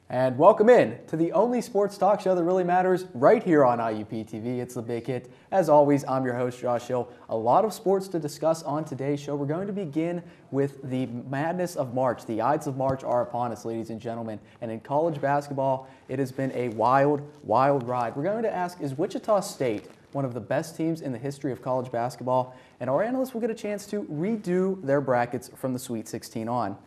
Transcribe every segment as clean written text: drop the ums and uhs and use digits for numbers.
And welcome in to the only sports talk show that really matters right here on IUP-TV. It's The Big Hit. As always, I'm your host, Josh Hill. A lot of sports to discuss on today's show. We're going to begin with the madness of March. The Ides of March are upon us, ladies and gentlemen. And in college basketball, it has been a wild, wild ride. We're going to ask, is Wichita State one of the best teams in the history of college basketball? And our analysts will get a chance to redo their brackets from the Sweet 16 on.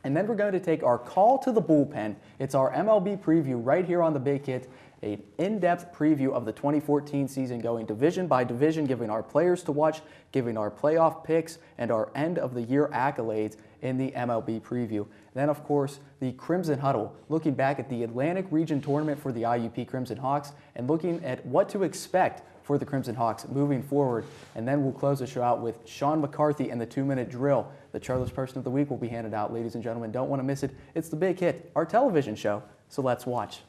And then we're going to take our call to the bullpen. It's our MLB preview right here on The Big Hit, an in-depth preview of the 2014 season, going division by division, giving our players to watch, giving our playoff picks, and our end-of-the-year accolades in the MLB preview. Then, of course, the Crimson Huddle, looking back at the Atlantic Region Tournament for the IUP Crimson Hawks and looking at what to expect for the Crimson Hawks moving forward. And then we'll close the show out with Shaun McCarthy and the 2-minute drill. The churlish person of the week will be handed out, ladies and gentlemen. Don't want to miss it. It's The Big Hit, our television show. So let's watch.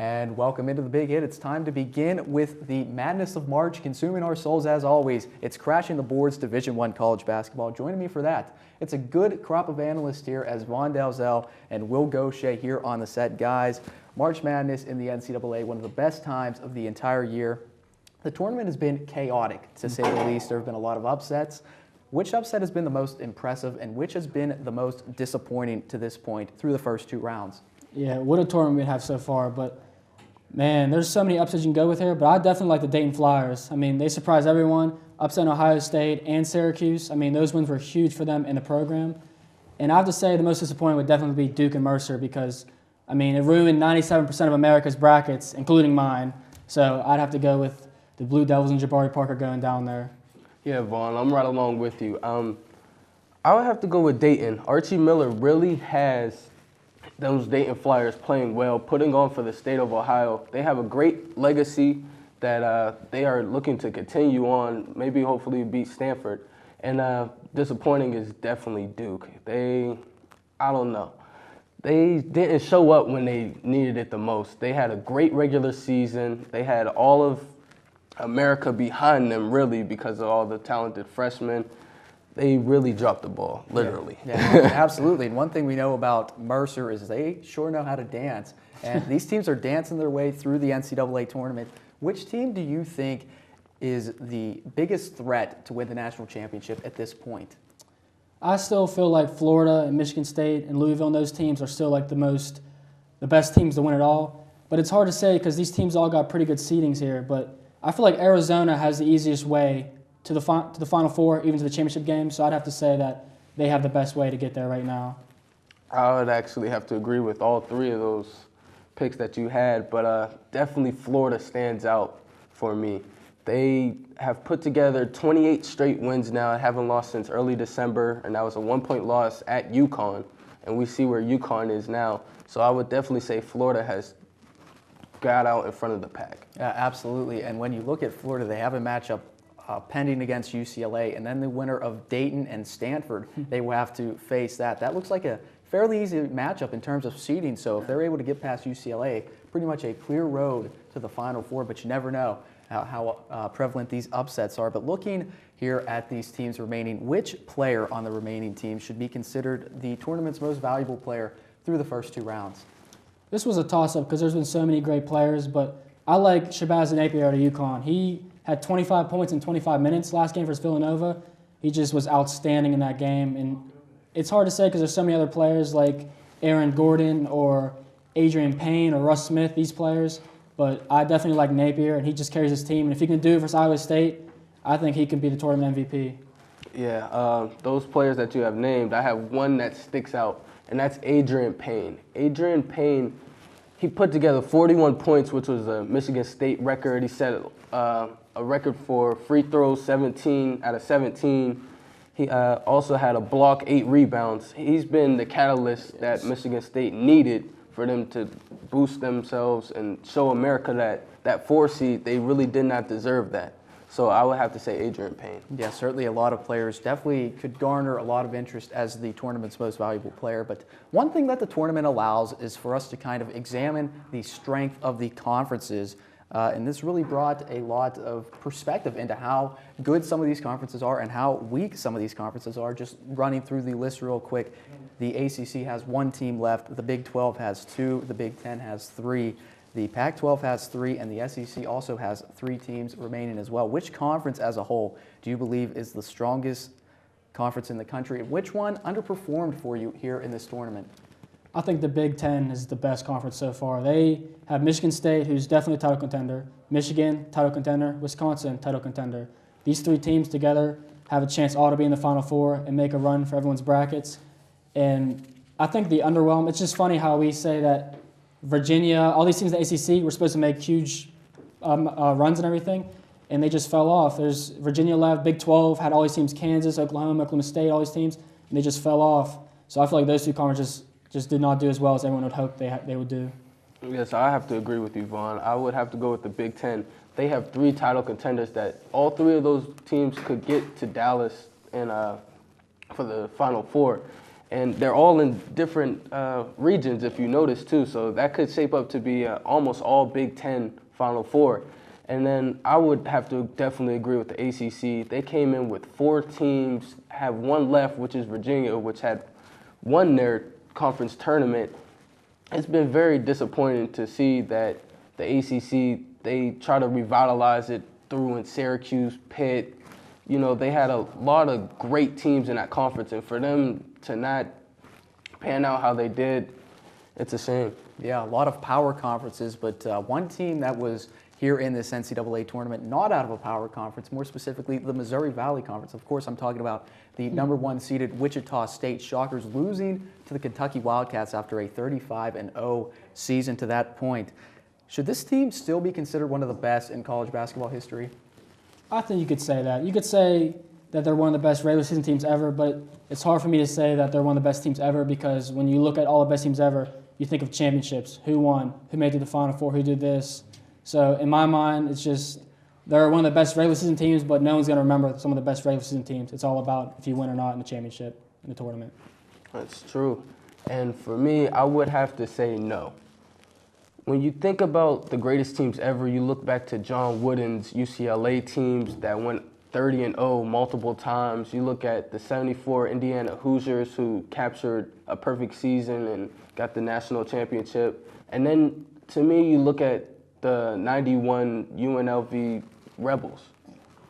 And welcome into The Big Hit. It's time to begin with the madness of March, consuming our souls as always. It's crashing the boards, Division I college basketball. Joining me for that, it's a good crop of analysts here as Vaughn Dalzell and Will Gaucher here on the set. Guys, March Madness in the NCAA, one of the best times of the entire year. The tournament has been chaotic, to say the least. There have been a lot of upsets. Which upset has been the most impressive and which has been the most disappointing to this point through the first two rounds? Yeah, what a tournament we have so far, but man, there's so many upsets you can go with here, but I definitely like the Dayton Flyers. I mean, they surprised everyone, upsetting Ohio State and Syracuse. I mean, those wins were huge for them in the program. And I have to say the most disappointing would definitely be Duke and Mercer because, I mean, it ruined 97% of America's brackets, including mine. So I'd have to go with the Blue Devils and Jabari Parker going down there. Yeah, Vaughn, I'm right along with you. I would have to go with Dayton. Archie Miller really has those Dayton Flyers playing well, putting on for the state of Ohio. They have a great legacy that they are looking to continue on, maybe hopefully beat Stanford. And disappointing is definitely Duke. I don't know. They didn't show up when they needed it the most. They had a great regular season. They had all of America behind them, really, because of all the talented freshmen. They really dropped the ball, literally. Yeah, absolutely. And one thing we know about Mercer is they sure know how to dance. And these teams are dancing their way through the NCAA tournament. Which team do you think is the biggest threat to win the national championship at this point? I still feel like Florida and Michigan State and Louisville and those teams are still like the best teams to win it all. But it's hard to say because these teams all got pretty good seedings here. But I feel like Arizona has the easiest way to the Final Four, even to the championship game. So I'd have to say that they have the best way to get there right now. I would actually have to agree with all three of those picks that you had, but definitely Florida stands out for me. They have put together 28 straight wins now, haven't lost since early December, and that was a 1-point loss at UConn, and we see where UConn is now. So I would definitely say Florida has got out in front of the pack. Yeah, absolutely. And when you look at Florida, they have a matchup pending against UCLA, and then the winner of Dayton and Stanford, they will have to face that. That looks like a fairly easy matchup in terms of seeding, so if they're able to get past UCLA, pretty much a clear road to the Final Four, but you never know how prevalent these upsets are. But looking here at these teams remaining, which player on the remaining team should be considered the tournament's most valuable player through the first two rounds? This was a toss-up because there's been so many great players, but I like Shabazz Napier out of UConn. He had 25 points in 25 minutes last game versus Villanova. He just was outstanding in that game. And it's hard to say because there's so many other players like Aaron Gordon or Adrian Payne or Russ Smith, these players. But I definitely like Napier, and he just carries his team. And if he can do it versus Iowa State, I think he can be the tournament MVP. Yeah, those players that you have named, I have one that sticks out, and that's Adrian Payne. Adrian Payne, he put together 41 points, which was a Michigan State record. He set a record for free throws, 17 out of 17. He also had a block, 8 rebounds. He's been the catalyst that Michigan State needed for them to boost themselves and show America that 4 seed, they really did not deserve that. So I would have to say Adrian Payne. Yeah, certainly a lot of players definitely could garner a lot of interest as the tournament's most valuable player. But one thing that the tournament allows is for us to kind of examine the strength of the conferences. And this really brought a lot of perspective into how good some of these conferences are and how weak some of these conferences are. Just running through the list real quick, the ACC has 1 team left, the Big 12 has 2, the Big 10 has 3. The Pac-12 has 3, and the SEC also has 3 teams remaining as well. Which conference as a whole do you believe is the strongest conference in the country? And which one underperformed for you here in this tournament? I think the Big Ten is the best conference so far. They have Michigan State, who's definitely a title contender, Michigan, title contender, Wisconsin, title contender. These 3 teams together have a chance all to be in the Final Four and make a run for everyone's brackets. And I think the underwhelm, it's just funny how we say that Virginia, all these teams in the ACC were supposed to make huge runs and everything, and they just fell off. There's Virginia left, Big 12 had all these teams, Kansas, Oklahoma State, all these teams, and they just fell off. So I feel like those 2 conferences just did not do as well as everyone would hope they would do. Yes, I have to agree with you, Vaughn. I would have to go with the Big Ten. They have 3 title contenders that all 3 of those teams could get to Dallas and for the Final Four. And they're all in different regions, if you notice, too. So that could shape up to be almost all Big Ten Final Four. And then I would have to definitely agree with the ACC. They came in with 4 teams, have 1 left, which is Virginia, which had won their conference tournament. It's been very disappointing to see that the ACC, they try to revitalize it through in Syracuse, Pitt. You know, they had a lot of great teams in that conference, and for them to not pan out how they did, it's a shame. Yeah, a lot of power conferences, but one team that was here in this NCAA tournament, not out of a power conference, more specifically the Missouri Valley Conference. Of course, I'm talking about the number 1 seeded Wichita State Shockers losing to the Kentucky Wildcats after a 35-0 season to that point. Should this team still be considered one of the best in college basketball history? I think you could say that. You could say that they're one of the best regular season teams ever, but it's hard for me to say that they're one of the best teams ever because when you look at all the best teams ever, you think of championships. Who won? Who made it to the Final Four? Who did this? So in my mind, it's just they're one of the best regular season teams, but no one's going to remember some of the best regular season teams. It's all about if you win or not in the championship, in the tournament. That's true. And for me, I would have to say no. When you think about the greatest teams ever, you look back to John Wooden's UCLA teams that went 30-0 multiple times. You look at the 74 Indiana Hoosiers who captured a perfect season and got the national championship. And then, to me, you look at the 91 UNLV Rebels.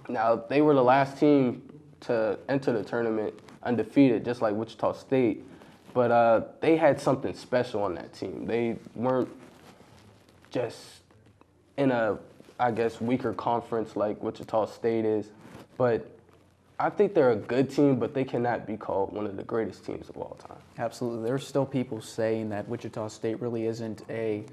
Now, they were the last team to enter the tournament undefeated, just like Wichita State. But they had something special on that team. They weren't just in a, I guess, weaker conference like Wichita State is. But I think they're a good team, but they cannot be called one of the greatest teams of all time. Absolutely. There's still people saying that Wichita State really isn't a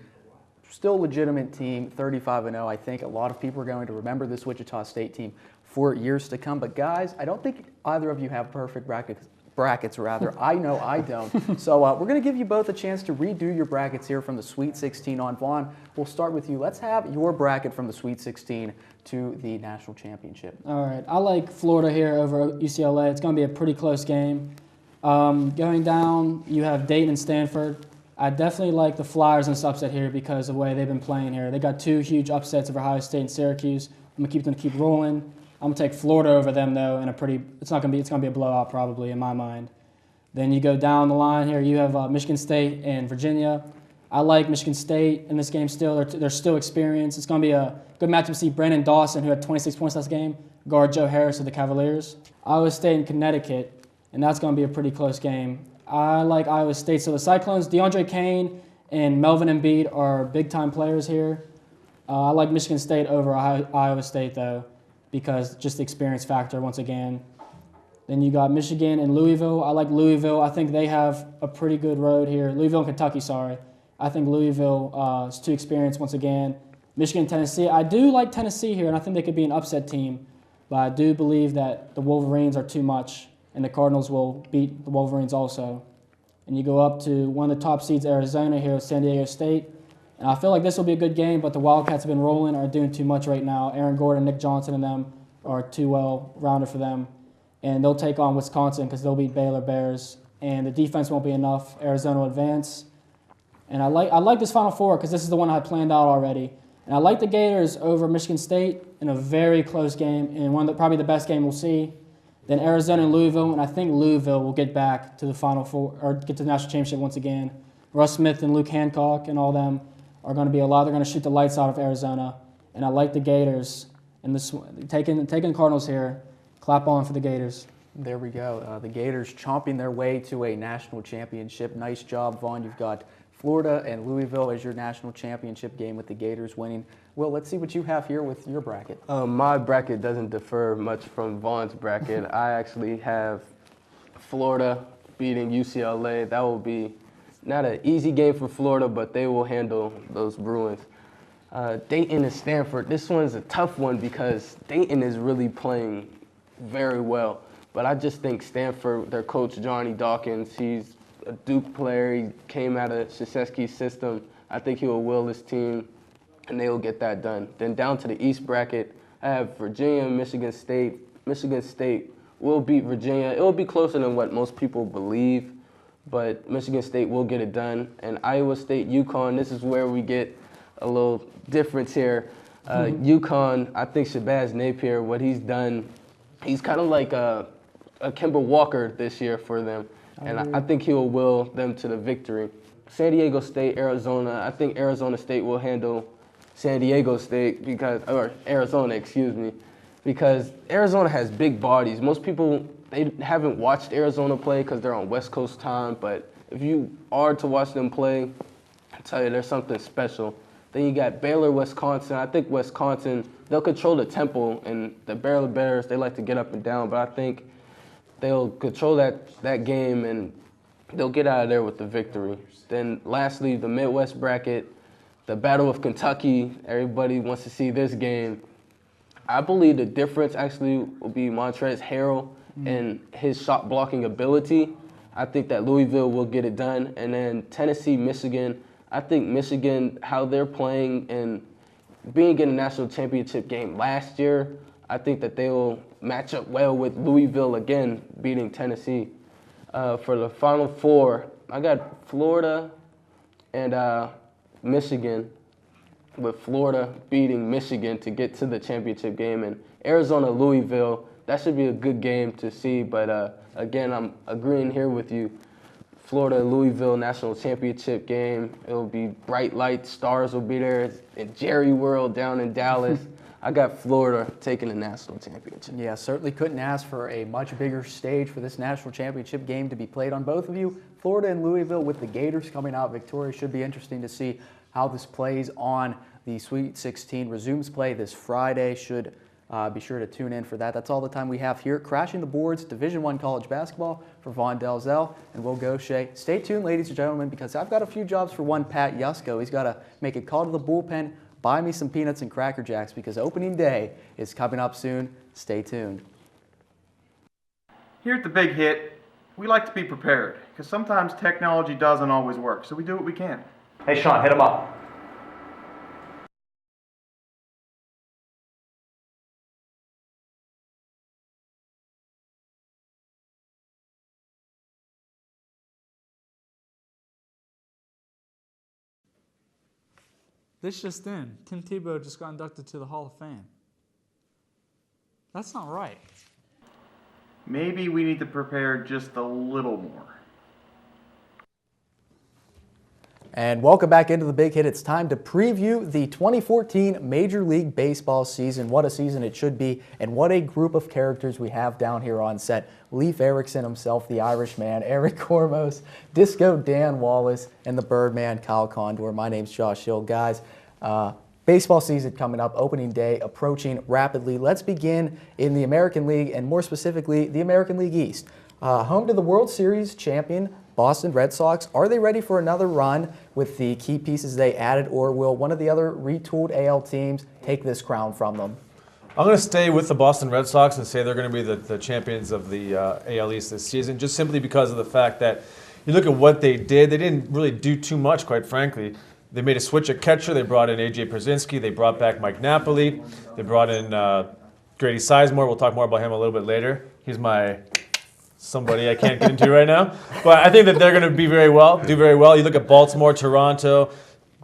still legitimate team, 35-0. I think a lot of people are going to remember this Wichita State team for years to come. But guys, I don't think either of you have perfect brackets rather. I know I don't. So we're going to give you both a chance to redo your brackets here from the Sweet 16 on. Vaughn, we'll start with you. Let's have your bracket from the Sweet 16 to the national championship. All right. I like Florida here over UCLA. It's going to be a pretty close game. Going down, you have Dayton and Stanford. I definitely like the Flyers in this upset here because of the way they've been playing here. They got 2 huge upsets of Ohio State and Syracuse. I'm going to keep them to keep rolling. I'm going to take Florida over them, though, in a pretty – it's going to be a blowout probably in my mind. Then you go down the line here. You have Michigan State and Virginia. I like Michigan State in this game still. They're still experienced. It's going to be a good matchup to see Brandon Dawson, who had 26 points last game, guard Joe Harris of the Cavaliers. Iowa State and Connecticut, and that's going to be a pretty close game. I like Iowa State. So the Cyclones, DeAndre Kane and Melvin Embiid are big-time players here. I like Michigan State over Iowa State, though, because just the experience factor once again. Then you got Michigan and Louisville. I like Louisville. I think they have a pretty good road here. Louisville and Kentucky, sorry. I think Louisville is too experienced once again. Michigan and Tennessee. I do like Tennessee here, and I think they could be an upset team. But I do believe that the Wolverines are too much, and the Cardinals will beat the Wolverines also. And you go up to one of the top seeds, Arizona here with San Diego State. And I feel like this will be a good game, but the Wildcats have been rolling, are doing too much right now. Aaron Gordon, Nick Johnson, and them are too well-rounded for them. And they'll take on Wisconsin because they'll beat Baylor Bears. And the defense won't be enough. Arizona will advance. And I like this Final Four because this is the one I had planned out already. And I like the Gators over Michigan State in a very close game and probably the best game we'll see. Then Arizona and Louisville, and I think Louisville will get back to the Final Four or get to the national championship once again. Russ Smith and Luke Hancock and all them are going to be a lot. They're going to shoot the lights out of Arizona. And I like the Gators and taking the Cardinals here. Clap on for the Gators. There we go. The Gators chomping their way to a national championship. Nice job, Vaughn. You've got Florida and Louisville as your national championship game with the Gators winning. Will, let's see what you have here with your bracket. My bracket doesn't differ much from Vaughn's bracket. I actually have Florida beating UCLA. That will be not an easy game for Florida, but they will handle those Bruins. Dayton and Stanford. This one's a tough one because Dayton is really playing very well. But I just think Stanford, their coach, Johnny Dawkins, he's a Duke player. He came out of Krzyzewski's system. I think he will will his team, and they will get that done. Then down to the East bracket, I have Virginia and Michigan State. Michigan State will beat Virginia. It will be closer than what most people believe, but Michigan State will get it done. And Iowa State, UConn, this is where we get a little difference here. UConn, I think Shabazz Napier, what he's done, he's kind of like a Kemba Walker this year for them. And I think he will will them to the victory. San Diego State, Arizona. I think Arizona State will handle San Diego State or Arizona, excuse me, because Arizona has big bodies. Most people, they haven't watched Arizona play because they're on West Coast time, but if you are to watch them play, I tell you, there's something special. Then you got Baylor, Wisconsin. I think Wisconsin, they'll control the tempo, and the Baylor Bears, they like to get up and down, but I think they'll control that game, and they'll get out of there with the victory. Then lastly, the Midwest bracket, the Battle of Kentucky. Everybody wants to see this game. I believe the difference actually will be Montrezl Harrell and his shot blocking ability. I think that Louisville will get it done. And then Tennessee, Michigan. I think Michigan, how they're playing and being in a national championship game last year, I think that they will match up well with Louisville again, beating Tennessee. For the Final Four, I got Florida and Michigan, with Florida beating Michigan to get to the championship game. And Arizona, Louisville, that should be a good game to see. But again, I'm agreeing here with you. Florida, Louisville national championship game. It'll be bright lights, stars will be there in Jerry World down in Dallas. I got Florida taking the national championship. Yeah, certainly couldn't ask for a much bigger stage for this national championship game to be played on both of you. Florida and Louisville with the Gators coming out victorious. Should be interesting to see how this plays on the Sweet 16. Resumes play this Friday. Should be sure to tune in for that. That's all the time we have here. Crashing the Boards, Division I college basketball for Vaughn Delzell and Will Gaucher. Stay tuned, ladies and gentlemen, because I've got a few jobs for one Pat Yusko. He's got to make a call to the bullpen, buy me some peanuts and Cracker Jacks because opening day is coming up soon. Stay tuned. Here at The Big Hit, we like to be prepared because sometimes technology doesn't always work, so we do what we can. Hey, Shaun, hit him up. This just in, Tim Tebow just got inducted to the Hall of Fame. That's not right. Maybe we need to prepare just a little more. And welcome back into The Big Hit. It's time to preview the 2014 Major League Baseball season. What a season it should be, and what a group of characters we have down here on set. Leif Erikson himself, the Irishman, Eric Kormos, Disco Dan Wallace, and the Birdman, Kyle Condor. My name's Josh Hill. Guys, Baseball season coming up, opening day approaching rapidly. Let's begin in the American League, and more specifically, the American League East. Home to the World Series champion Boston Red Sox. Are they ready for another run with the key pieces they added, or will one of the other retooled AL teams take this crown from them? I'm going to stay with the Boston Red Sox and say they're going to be the champions of the AL East this season, just simply because of the fact that you look at what they did. They didn't really do too much, quite frankly. They made a switch at catcher. They brought in A.J. Pierzynski. They brought back Mike Napoli. They brought in Grady Sizemore. We'll talk more about him a little bit later. He's my somebody I can't get into right now. But I think that they're going to do very well. You look at Baltimore, Toronto.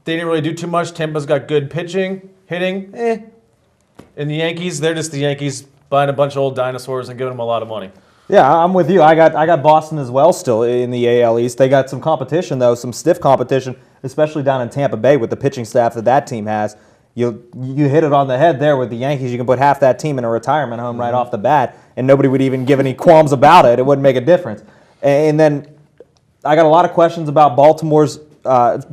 They didn't really do too much. Tampa's got good pitching, hitting, And the Yankees, they're just the Yankees buying a bunch of old dinosaurs and giving them a lot of money. Yeah, I'm with you. I got Boston as well still in the AL East. They got some competition, though, some stiff competition, especially down in Tampa Bay with the pitching staff that team has. You hit it on the head there with the Yankees. You can put half that team in a retirement home right off the bat, and nobody would even give any qualms about it. It wouldn't make a difference. And then I got a lot of questions about Baltimore's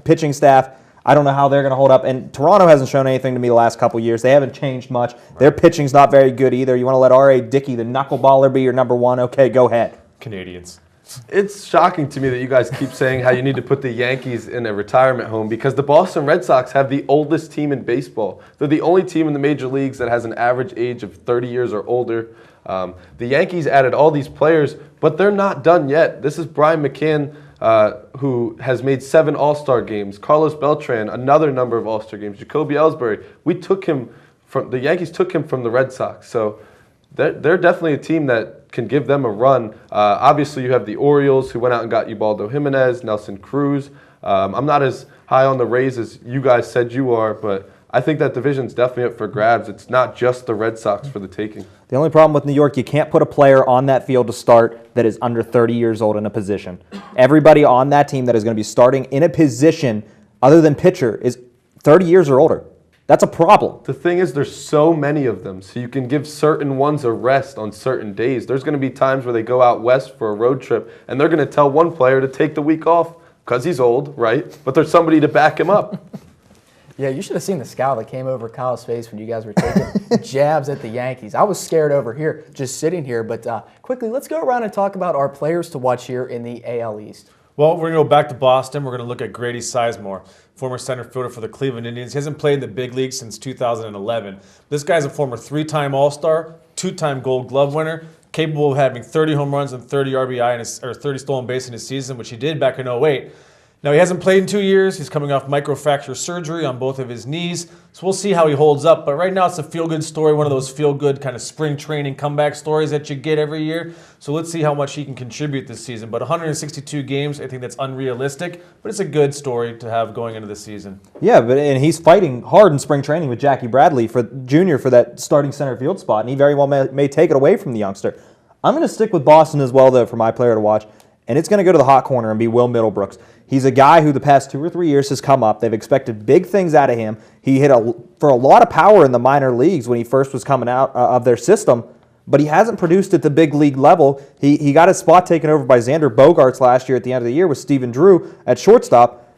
pitching staff. I don't know how they're going to hold up. And Toronto hasn't shown anything to me the last couple years. They haven't changed much. Their pitching's not very good either. You want to let R.A. Dickey, the knuckleballer, be your number one? Okay, go ahead. Canadians. It's shocking to me that you guys keep saying how you need to put the Yankees in a retirement home because the Boston Red Sox have the oldest team in baseball. They're the only team in the major leagues that has an average age of 30 years or older. The Yankees added all these players, but they're not done yet. This is Brian McCann, who has made 7 All-Star games. Carlos Beltran, another number of All-Star games. Jacoby Ellsbury. The Yankees took him from the Red Sox. So they're definitely a team that can give them a run. Obviously, you have the Orioles, who went out and got Ubaldo Jimenez, Nelson Cruz. I'm not as high on the Rays as you guys said you are, but I think that division's definitely up for grabs. It's not just the Red Sox for the taking. The only problem with New York, you can't put a player on that field to start that is under 30 years old in a position. Everybody on that team that is going to be starting in a position other than pitcher is 30 years or older. That's a problem. The thing is, there's so many of them, so you can give certain ones a rest on certain days. There's going to be times where they go out west for a road trip, and they're going to tell one player to take the week off because he's old, right? But there's somebody to back him up. Yeah, you should have seen the scowl that came over Kyle's face when you guys were taking jabs at the Yankees. I was scared over here, just sitting here. But quickly, let's go around and talk about our players to watch here in the AL East. Well, we're going to go back to Boston. We're going to look at Grady Sizemore, former center fielder for the Cleveland Indians. He hasn't played in the big league since 2011. This guy's a former 3-time All-Star, 2-time Gold Glove winner, capable of having 30 home runs and 30 RBI or 30 stolen base in his season, which he did back in 2008. Now, he hasn't played in 2 years. He's coming off microfracture surgery on both of his knees. So we'll see how he holds up. But right now, it's a feel-good story, one of those feel-good kind of spring training comeback stories that you get every year. So let's see how much he can contribute this season. But 162 games, I think that's unrealistic. But it's a good story to have going into the season. Yeah, and he's fighting hard in spring training with Jackie Bradley Jr. for that starting center field spot. And he very well may take it away from the youngster. I'm going to stick with Boston as well, though, for my player to watch. And it's going to go to the hot corner and be Will Middlebrooks. He's a guy who the past 2 or 3 years has come up. They've expected big things out of him. He hit for a lot of power in the minor leagues when he first was coming out of their system, but he hasn't produced at the big league level. He got his spot taken over by Xander Bogaerts last year at the end of the year with Stephen Drew at shortstop.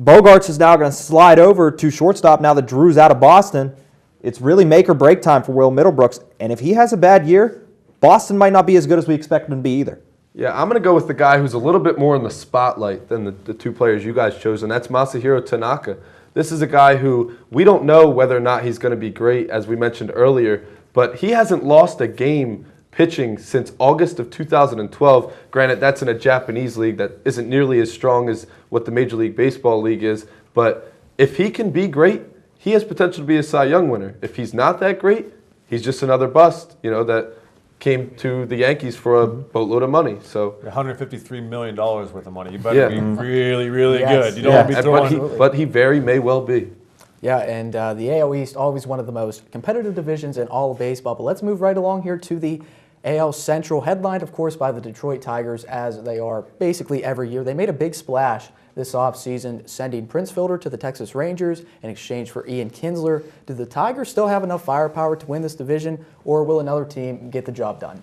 Bogaerts is now going to slide over to shortstop now that Drew's out of Boston. It's really make or break time for Will Middlebrooks, and if he has a bad year, Boston might not be as good as we expect him to be either. Yeah, I'm going to go with the guy who's a little bit more in the spotlight than the 2 players you guys chose, and that's Masahiro Tanaka. This is a guy who we don't know whether or not he's going to be great, as we mentioned earlier, but he hasn't lost a game pitching since August of 2012. Granted, that's in a Japanese league that isn't nearly as strong as what the Major League Baseball league is, but if he can be great, he has potential to be a Cy Young winner. If he's not that great, he's just another bust, that came to the Yankees for a boatload of money. So $153 million worth of money. You better be really, really good. You don't want to be throwing. But he very may well be. Yeah, and the AL East, always one of the most competitive divisions in all of baseball. But let's move right along here to the AL Central, headlined, of course, by the Detroit Tigers, as they are basically every year. They made a big splash this offseason, sending Prince Fielder to the Texas Rangers in exchange for Ian Kinsler. Do the Tigers still have enough firepower to win this division, or will another team get the job done?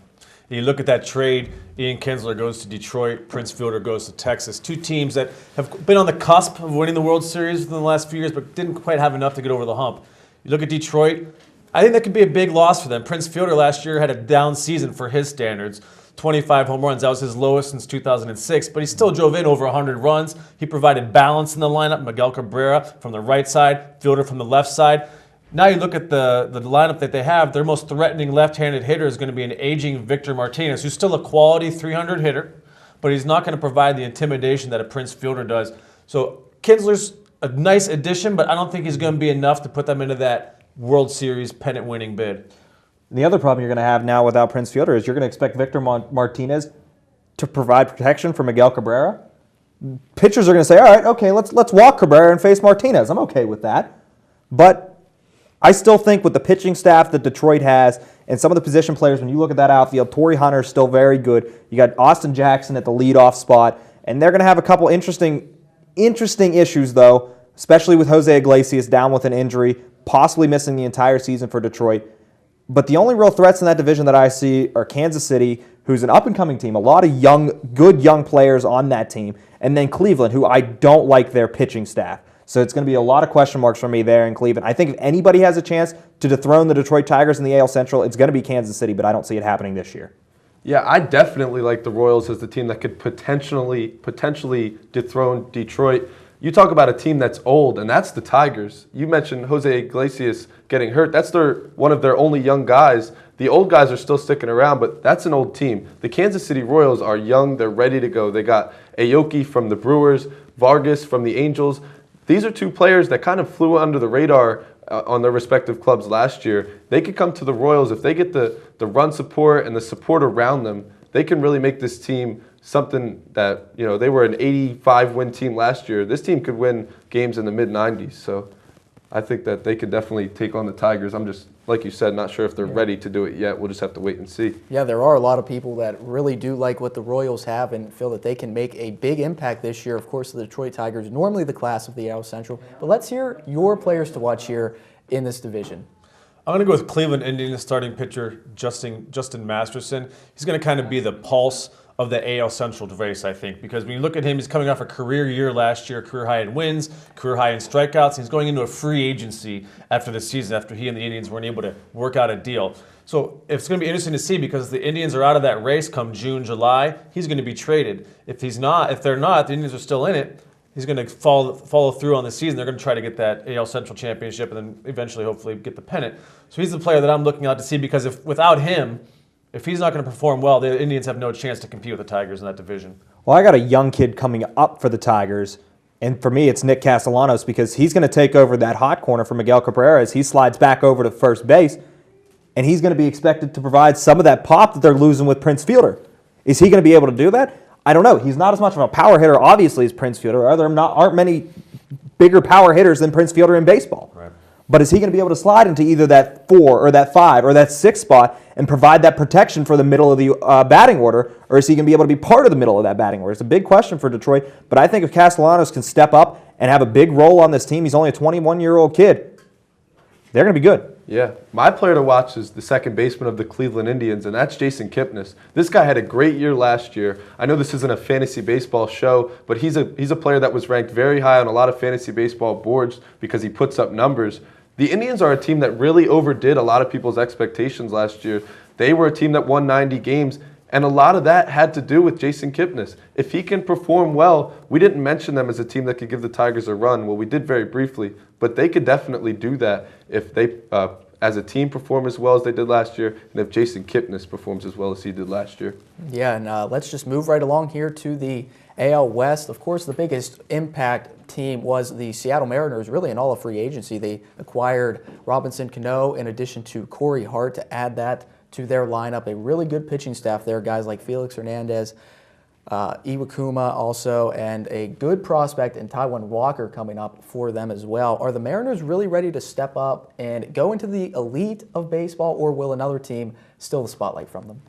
You look at that trade, Ian Kinsler goes to Detroit, Prince Fielder goes to Texas. Two teams that have been on the cusp of winning the World Series within the last few years, but didn't quite have enough to get over the hump. You look at Detroit, I think that could be a big loss for them. Prince Fielder last year had a down season for his standards. 25 home runs. That was his lowest since 2006, but he still drove in over 100 runs. He provided balance in the lineup. Miguel Cabrera from the right side, Fielder from the left side. Now you look at the lineup that they have, their most threatening left-handed hitter is going to be an aging Victor Martinez, who's still a quality 300 hitter, but he's not going to provide the intimidation that a Prince Fielder does. So Kinsler's a nice addition, but I don't think he's going to be enough to put them into that World Series pennant-winning bid. The other problem you're going to have now without Prince Fielder is you're going to expect Victor Martinez to provide protection for Miguel Cabrera. Pitchers are going to say, all right, okay, let's walk Cabrera and face Martinez. I'm okay with that. But I still think with the pitching staff that Detroit has and some of the position players, when you look at that outfield, Torrey Hunter is still very good. You got Austin Jackson at the leadoff spot, and they're going to have a couple interesting issues, though, especially with Jose Iglesias down with an injury, possibly missing the entire season for Detroit. But the only real threats in that division that I see are Kansas City, who's an up-and-coming team, a lot of good young players on that team, and then Cleveland, who I don't like their pitching staff. So it's going to be a lot of question marks for me there in Cleveland. I think if anybody has a chance to dethrone the Detroit Tigers in the AL Central, it's going to be Kansas City, but I don't see it happening this year. Yeah, I definitely like the Royals as the team that could potentially dethrone Detroit. You talk about a team that's old, and that's the Tigers. You mentioned Jose Iglesias getting hurt. That's one of their only young guys. The old guys are still sticking around, but that's an old team. The Kansas City Royals are young. They're ready to go. They got Aoki from the Brewers, Vargas from the Angels. These are two players that kind of flew under the radar on their respective clubs last year. They could come to the Royals. If they get the run support and the support around them, they can really make this team something that, they were an 85-win team last year. This team could win games in the mid-90s. So I think that they could definitely take on the Tigers. I'm just, like you said, not sure if they're ready to do it yet. We'll just have to wait and see. Yeah, there are a lot of people that really do like what the Royals have and feel that they can make a big impact this year. Of course, the Detroit Tigers, normally the class of the AL Central. But let's hear your players to watch here in this division. I'm going to go with Cleveland Indians starting pitcher Justin Masterson. He's going to kind of be the pulse of the AL Central race, I think, because when you look at him, he's coming off a career year last year, career high in wins, career high in strikeouts, and he's going into a free agency after the season, after he and the Indians weren't able to work out a deal. So it's going to be interesting to see because the Indians are out of that race come June, July. He's going to be traded. If they're not, the Indians are still in it. He's going to follow through on the season. They're going to try to get that AL Central championship and then eventually, hopefully, get the pennant. So he's the player that I'm looking out to see because without him, if he's not going to perform well, the Indians have no chance to compete with the Tigers in that division. Well, I got a young kid coming up for the Tigers, and for me, it's Nick Castellanos because he's going to take over that hot corner for Miguel Cabrera as he slides back over to first base, and he's going to be expected to provide some of that pop that they're losing with Prince Fielder. Is he going to be able to do that? I don't know. He's not as much of a power hitter, obviously, as Prince Fielder. Aren't many bigger power hitters than Prince Fielder in baseball. Right. But is he going to be able to slide into either that 4 or that 5 or that 6 spot and provide that protection for the middle of the batting order, or is he going to be able to be part of the middle of that batting order? It's a big question for Detroit, but I think if Castellanos can step up and have a big role on this team, he's only a 21-year-old kid, they're going to be good. Yeah, my player to watch is the second baseman of the Cleveland Indians, and that's Jason Kipnis. This guy had a great year last year. I know this isn't a fantasy baseball show, but he's a player that was ranked very high on a lot of fantasy baseball boards because he puts up numbers. The Indians are a team that really overdid a lot of people's expectations last year. They were a team that won 90 games, and a lot of that had to do with Jason Kipnis. If he can perform well, we didn't mention them as a team that could give the Tigers a run. Well, we did very briefly, but they could definitely do that if they, as a team, perform as well as they did last year, and if Jason Kipnis performs as well as he did last year. Yeah, and let's just move right along here to the AL West. Of course, the biggest impact team was the Seattle Mariners, really in all of free agency. They acquired Robinson Cano in addition to Corey Hart to add that to their lineup. A really good pitching staff there, guys like Felix Hernandez, Iwakuma also, and a good prospect in Taijuan Walker coming up for them as well. Are the Mariners really ready to step up and go into the elite of baseball, or will another team steal the spotlight from them?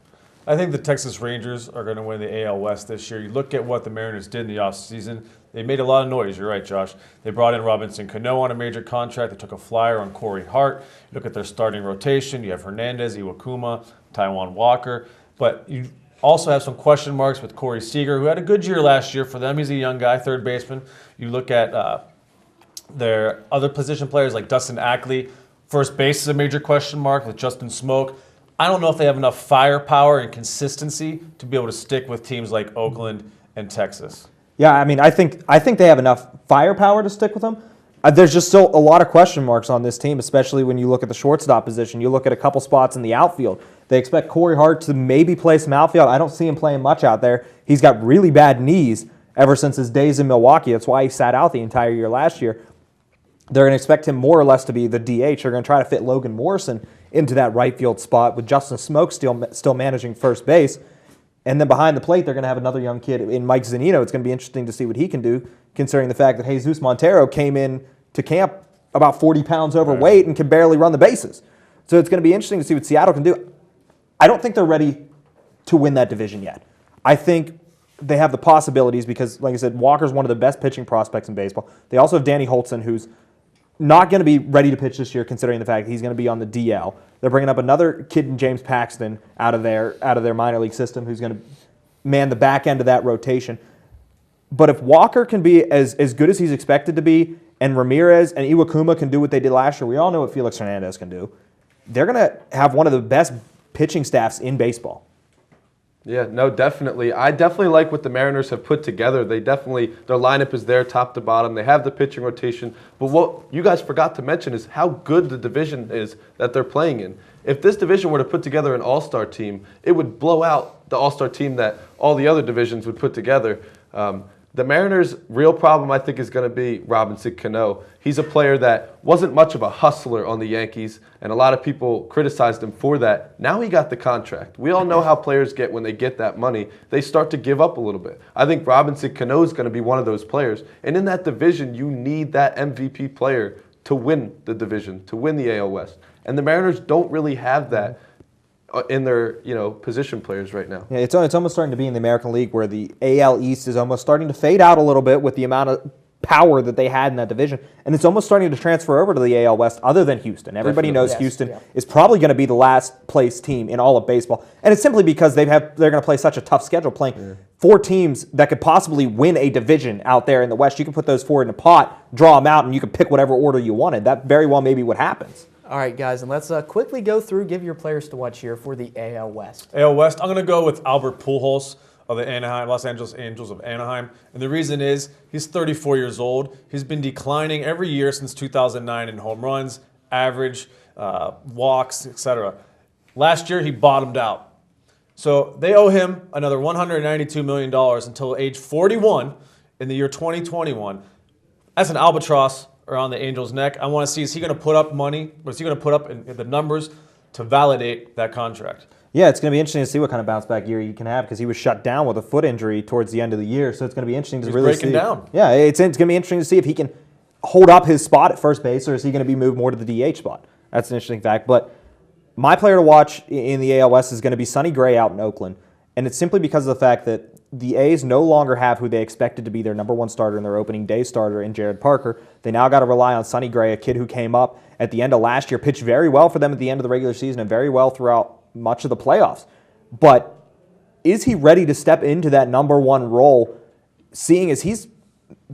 I think the Texas Rangers are going to win the AL West this year. You look at what the Mariners did in the offseason. They made a lot of noise. You're right, Josh. They brought in Robinson Cano on a major contract. They took a flyer on Corey Hart. You look at their starting rotation. You have Hernandez, Iwakuma, Taijuan Walker. But you also have some question marks with Corey Seager, who had a good year last year for them. He's a young guy, third baseman. You look at their other position players like Dustin Ackley. First base is a major question mark with Justin Smoke. I don't know if they have enough firepower and consistency to be able to stick with teams like Oakland and Texas. Yeah, I mean, I think they have enough firepower to stick with them. There's just still a lot of question marks on this team, especially when you look at the shortstop position. You look at a couple spots in the outfield. They expect Corey Hart to maybe play some outfield. I don't see him playing much out there. He's got really bad knees ever since his days in Milwaukee. That's why he sat out the entire year last year. They're going to expect him more or less to be the DH. They're going to try to fit Logan Morrison into that right field spot with Justin Smoke still managing first base. And then behind the plate, they're going to have another young kid in Mike Zunino. It's going to be interesting to see what he can do, considering the fact that Jesus Montero came in to camp about 40 pounds overweight and can barely run the bases. So it's going to be interesting to see what Seattle can do. I don't think they're ready to win that division yet. I think they have the possibilities because, like I said, Walker's one of the best pitching prospects in baseball. They also have Danny Holtzen, who's not going to be ready to pitch this year, considering the fact that he's going to be on the DL. They're bringing up another kid in James Paxton out of their minor league system who's going to man the back end of that rotation. But if Walker can be as good as he's expected to be, and Ramirez and Iwakuma can do what they did last year, we all know what Felix Hernandez can do. They're going to have one of the best pitching staffs in baseball. Yeah, no, definitely. I definitely like what the Mariners have put together. Their lineup is there top to bottom. They have the pitching rotation. But what you guys forgot to mention is how good the division is that they're playing in. If this division were to put together an all-star team, it would blow out the all-star team that all the other divisions would put together. The Mariners' real problem, I think, is going to be Robinson Cano. He's a player that wasn't much of a hustler on the Yankees, and a lot of people criticized him for that. Now he got the contract. We all know how players get when they get that money. They start to give up a little bit. I think Robinson Cano is going to be one of those players. And in that division, you need that MVP player to win the division, to win the AL West. And the Mariners don't really have that in their position players right now. Yeah, it's almost starting to be in the American League where the AL East is almost starting to fade out a little bit with the amount of power that they had in that division, and it's almost starting to transfer over to the AL West other than Houston. Everybody knows Houston is probably going to be the last place team in all of baseball, and it's simply because they're going to play such a tough schedule, playing 4 teams that could possibly win a division out there in the West. You can put those 4 in a pot, draw them out, and you can pick whatever order you wanted. That very well may be what happens. All right, guys, and let's quickly go through, give your players to watch here for the AL West. AL West, I'm going to go with Albert Pujols of the Los Angeles Angels of Anaheim. And the reason is he's 34 years old. He's been declining every year since 2009 in home runs, average, walks, etc. Last year, he bottomed out. So they owe him another $192 million until age 41 in the year 2021. That's an albatross around the Angels' neck. I want to see, is he going to put up money, or is he going to put up in the numbers to validate that contract? Yeah, it's going to be interesting to see what kind of bounce back year he can have because he was shut down with a foot injury towards the end of the year. So it's going to be interesting to really see. He's breaking down. Yeah, it's going to be interesting to see if he can hold up his spot at first base or is he going to be moved more to the DH spot. That's an interesting fact. But my player to watch in the AL West is going to be Sonny Gray out in Oakland. And it's simply because of the fact that the A's no longer have who they expected to be their number 1 starter and their opening day starter in Jared Parker. They now got to rely on Sonny Gray, a kid who came up at the end of last year, pitched very well for them at the end of the regular season and very well throughout much of the playoffs. But is he ready to step into that number 1 role, seeing as he's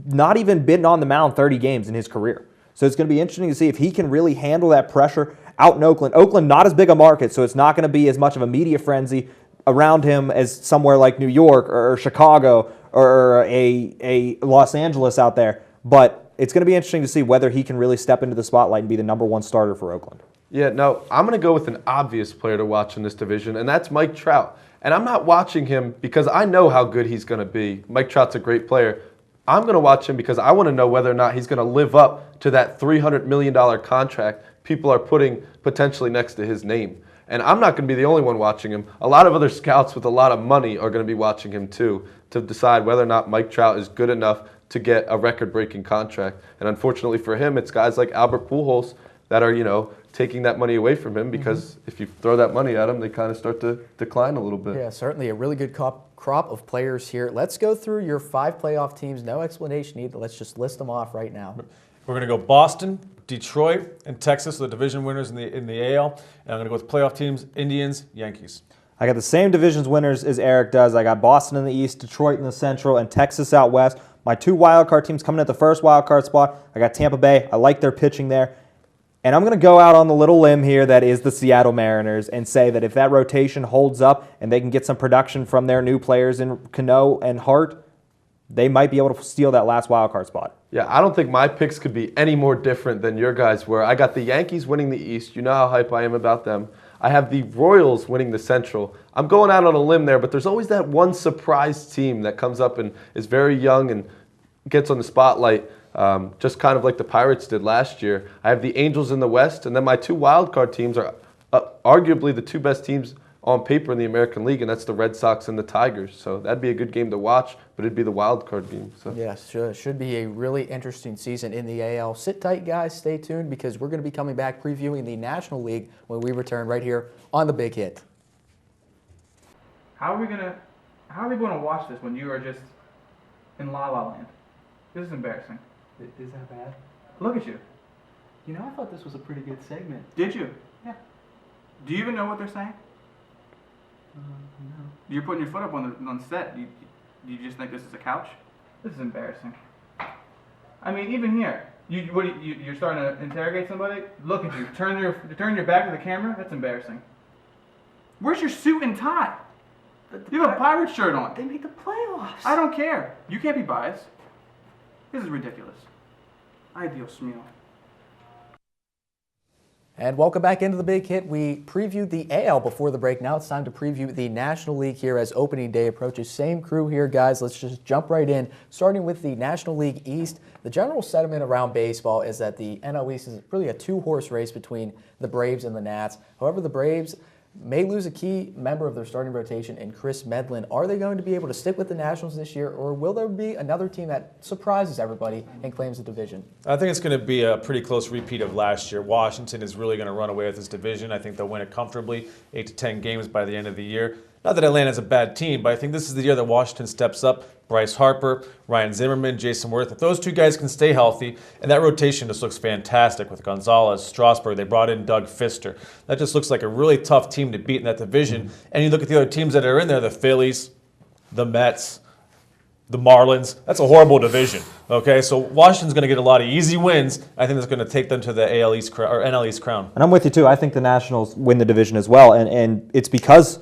not even been on the mound 30 games in his career? So it's going to be interesting to see if he can really handle that pressure out in Oakland. Oakland, not as big a market, so it's not going to be as much of a media frenzy around him as somewhere like New York or Chicago or a Los Angeles out there. But it's going to be interesting to see whether he can really step into the spotlight and be the number 1 starter for Oakland. Yeah, no, I'm going to go with an obvious player to watch in this division, and that's Mike Trout. And I'm not watching him because I know how good he's going to be. Mike Trout's a great player. I'm going to watch him because I want to know whether or not he's going to live up to that $300 million contract people are putting potentially next to his name. And I'm not going to be the only one watching him. A lot of other scouts with a lot of money are going to be watching him too to decide whether or not Mike Trout is good enough to get a record-breaking contract. And unfortunately for him, it's guys like Albert Pujols that are, taking that money away from him because if you throw that money at him, they kind of start to decline a little bit. Yeah, certainly a really good crop of players here. Let's go through your 5 playoff teams. No explanation needed. Let's just list them off right now. We're going to go Boston, Detroit, and Texas, the division winners in the AL. And I'm going to go with playoff teams, Indians, Yankees. I got the same divisions winners as Eric does. I got Boston in the East, Detroit in the Central, and Texas out West. My 2 wildcard teams coming at the first wildcard spot. I got Tampa Bay. I like their pitching there. And I'm going to go out on the little limb here that is the Seattle Mariners and say that if that rotation holds up and they can get some production from their new players in Cano and Hart, they might be able to steal that last wildcard spot. Yeah, I don't think my picks could be any more different than your guys were. I got the Yankees winning the East. You know how hype I am about them. I have the Royals winning the Central. I'm going out on a limb there, but there's always that one surprise team that comes up and is very young and gets on the spotlight, just kind of like the Pirates did last year. I have the Angels in the West, and then my 2 wildcard teams are arguably the 2 best teams on paper in the American League, and that's the Red Sox and the Tigers. So that'd be a good game to watch, but it'd be the wild card game. So. Yes, should be a really interesting season in the AL. Sit tight, guys. Stay tuned because we're going to be coming back previewing the National League when we return right here on The Big Hit. How are we going to watch this when you are just in La La Land? This is embarrassing. Is that bad? Look at you. You know, I thought this was a pretty good segment. Did you? Yeah. Do you even know what they're saying? No. You're putting your foot up on set. You just think this is a couch? This is embarrassing. I mean, even here, you're starting to interrogate somebody. Look at you. Turn your back to the camera. That's embarrassing. Where's your suit and tie? You have a Pirates shirt on. They made the playoffs. I don't care. You can't be biased. This is ridiculous. Ay, Dios mío. And welcome back into The Big Hit. We previewed the AL before the break. Now it's time to preview the National League here as opening day approaches. Same crew here, guys. Let's just jump right in. Starting with the National League East, the general sentiment around baseball is that the NL East is really a 2-horse race between the Braves and the Nats. However, the Braves may lose a key member of their starting rotation in Chris Medlin. Are they going to be able to stick with the Nationals this year, or will there be another team that surprises everybody and claims the division? I think it's going to be a pretty close repeat of last year. Washington is really going to run away with this division. I think they'll win it comfortably, 8 to 10 games by the end of the year. Not that Atlanta's a bad team, but I think this is the year that Washington steps up. Bryce Harper, Ryan Zimmerman, Jason Worth. If those 2 guys can stay healthy, and that rotation just looks fantastic with Gonzalez, Strasburg. They brought in Doug Fister. That just looks like a really tough team to beat in that division. And you look at the other teams that are in there, the Phillies, the Mets, the Marlins. That's a horrible division. Okay, so Washington's going to get a lot of easy wins. I think that's going to take them to the AL East or NL East crown. And I'm with you too. I think the Nationals win the division as well, and it's because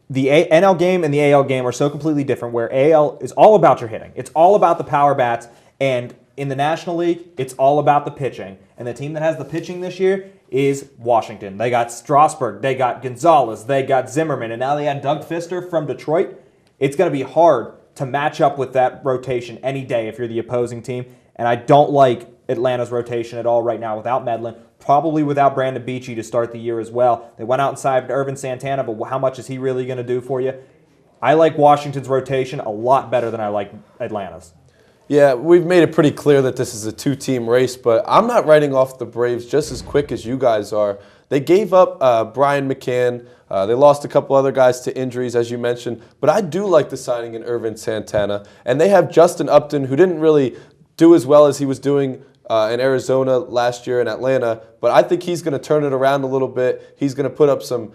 the NL game and the AL game are so completely different, where AL is all about your hitting. It's all about the power bats. And in the National League, it's all about the pitching. And the team that has the pitching this year is Washington. They got Strasburg, they got Gonzalez, they got Zimmerman, and now they had Doug Fister from Detroit. It's going to be hard to match up with that rotation any day if you're the opposing team. And I don't like Atlanta's rotation at all right now without Medlin. Probably without Brandon Beachy to start the year as well. They went out and signed Irvin Santana, but how much is he really going to do for you? I like Washington's rotation a lot better than I like Atlanta's. Yeah, we've made it pretty clear that this is a 2-team race, but I'm not writing off the Braves just as quick as you guys are. They gave up Brian McCann. They lost a couple other guys to injuries, as you mentioned, but I do like the signing in Irvin Santana. And they have Justin Upton, who didn't really do as well as he was doing in Arizona last year in Atlanta, but I think he's going to turn it around a little bit. He's going to put up some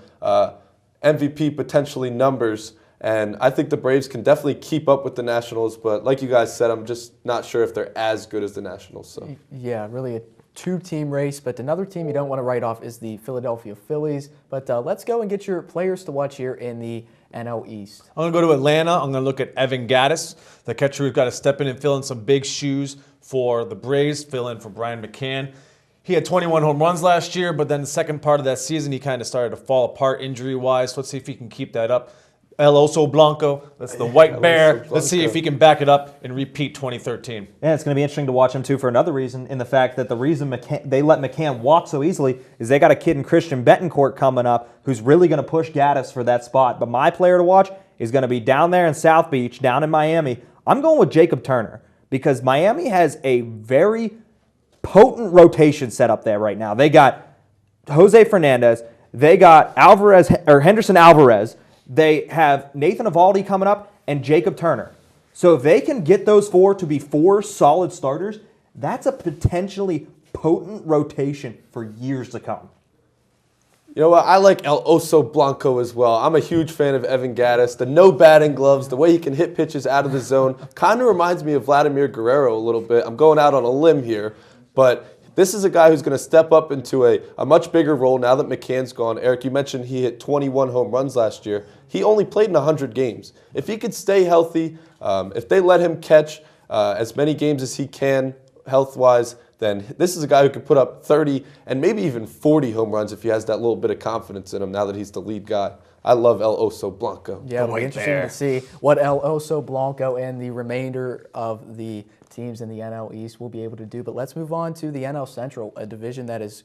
MVP potentially numbers, and I think the Braves can definitely keep up with the Nationals, but like you guys said, I'm just not sure if they're as good as the Nationals. So. Yeah, really a 2-team race, but another team you don't want to write off is the Philadelphia Phillies. But let's go and get your players to watch here in the NL East. I'm going to go to Atlanta. I'm going to look at Evan Gattis, the catcher who's got to step in and fill in some big shoes for the Braves, fill in for Brian McCann. He had 21 home runs last year, but then the second part of that season, he kind of started to fall apart injury-wise. So let's see if he can keep that up. El Oso Blanco, that's the white bear. Let's see if he can back it up and repeat 2013. Yeah, it's going to be interesting to watch him, too, for another reason, in the fact that the reason they let McCann walk so easily is they got a kid in Christian Betancourt coming up who's really going to push Gattis for that spot. But my player to watch is going to be down there in South Beach, down in Miami. I'm going with Jacob Turner because Miami has a very potent rotation set up there right now. They got Jose Fernandez. They got Henderson Alvarez. They have Nathan Eovaldi coming up and Jacob Turner. So if they can get those 4 to be 4 solid starters, that's a potentially potent rotation for years to come. You know what? I like El Oso Blanco as well. I'm a huge fan of Evan Gattis. The no batting gloves, the way he can hit pitches out of the zone, kind of reminds me of Vladimir Guerrero a little bit. I'm going out on a limb here, but this is a guy who's going to step up into a much bigger role now that McCann's gone. Eric, you mentioned he hit 21 home runs last year. He only played in 100 games. If he could stay healthy, if they let him catch as many games as he can health-wise, then this is a guy who could put up 30 and maybe even 40 home runs if he has that little bit of confidence in him now that he's the lead guy. I love El Oso Blanco. Yeah, it'll be interesting to see what El Oso Blanco and the remainder of the teams in the NL East will be able to do. But let's move on to the NL Central, a division that is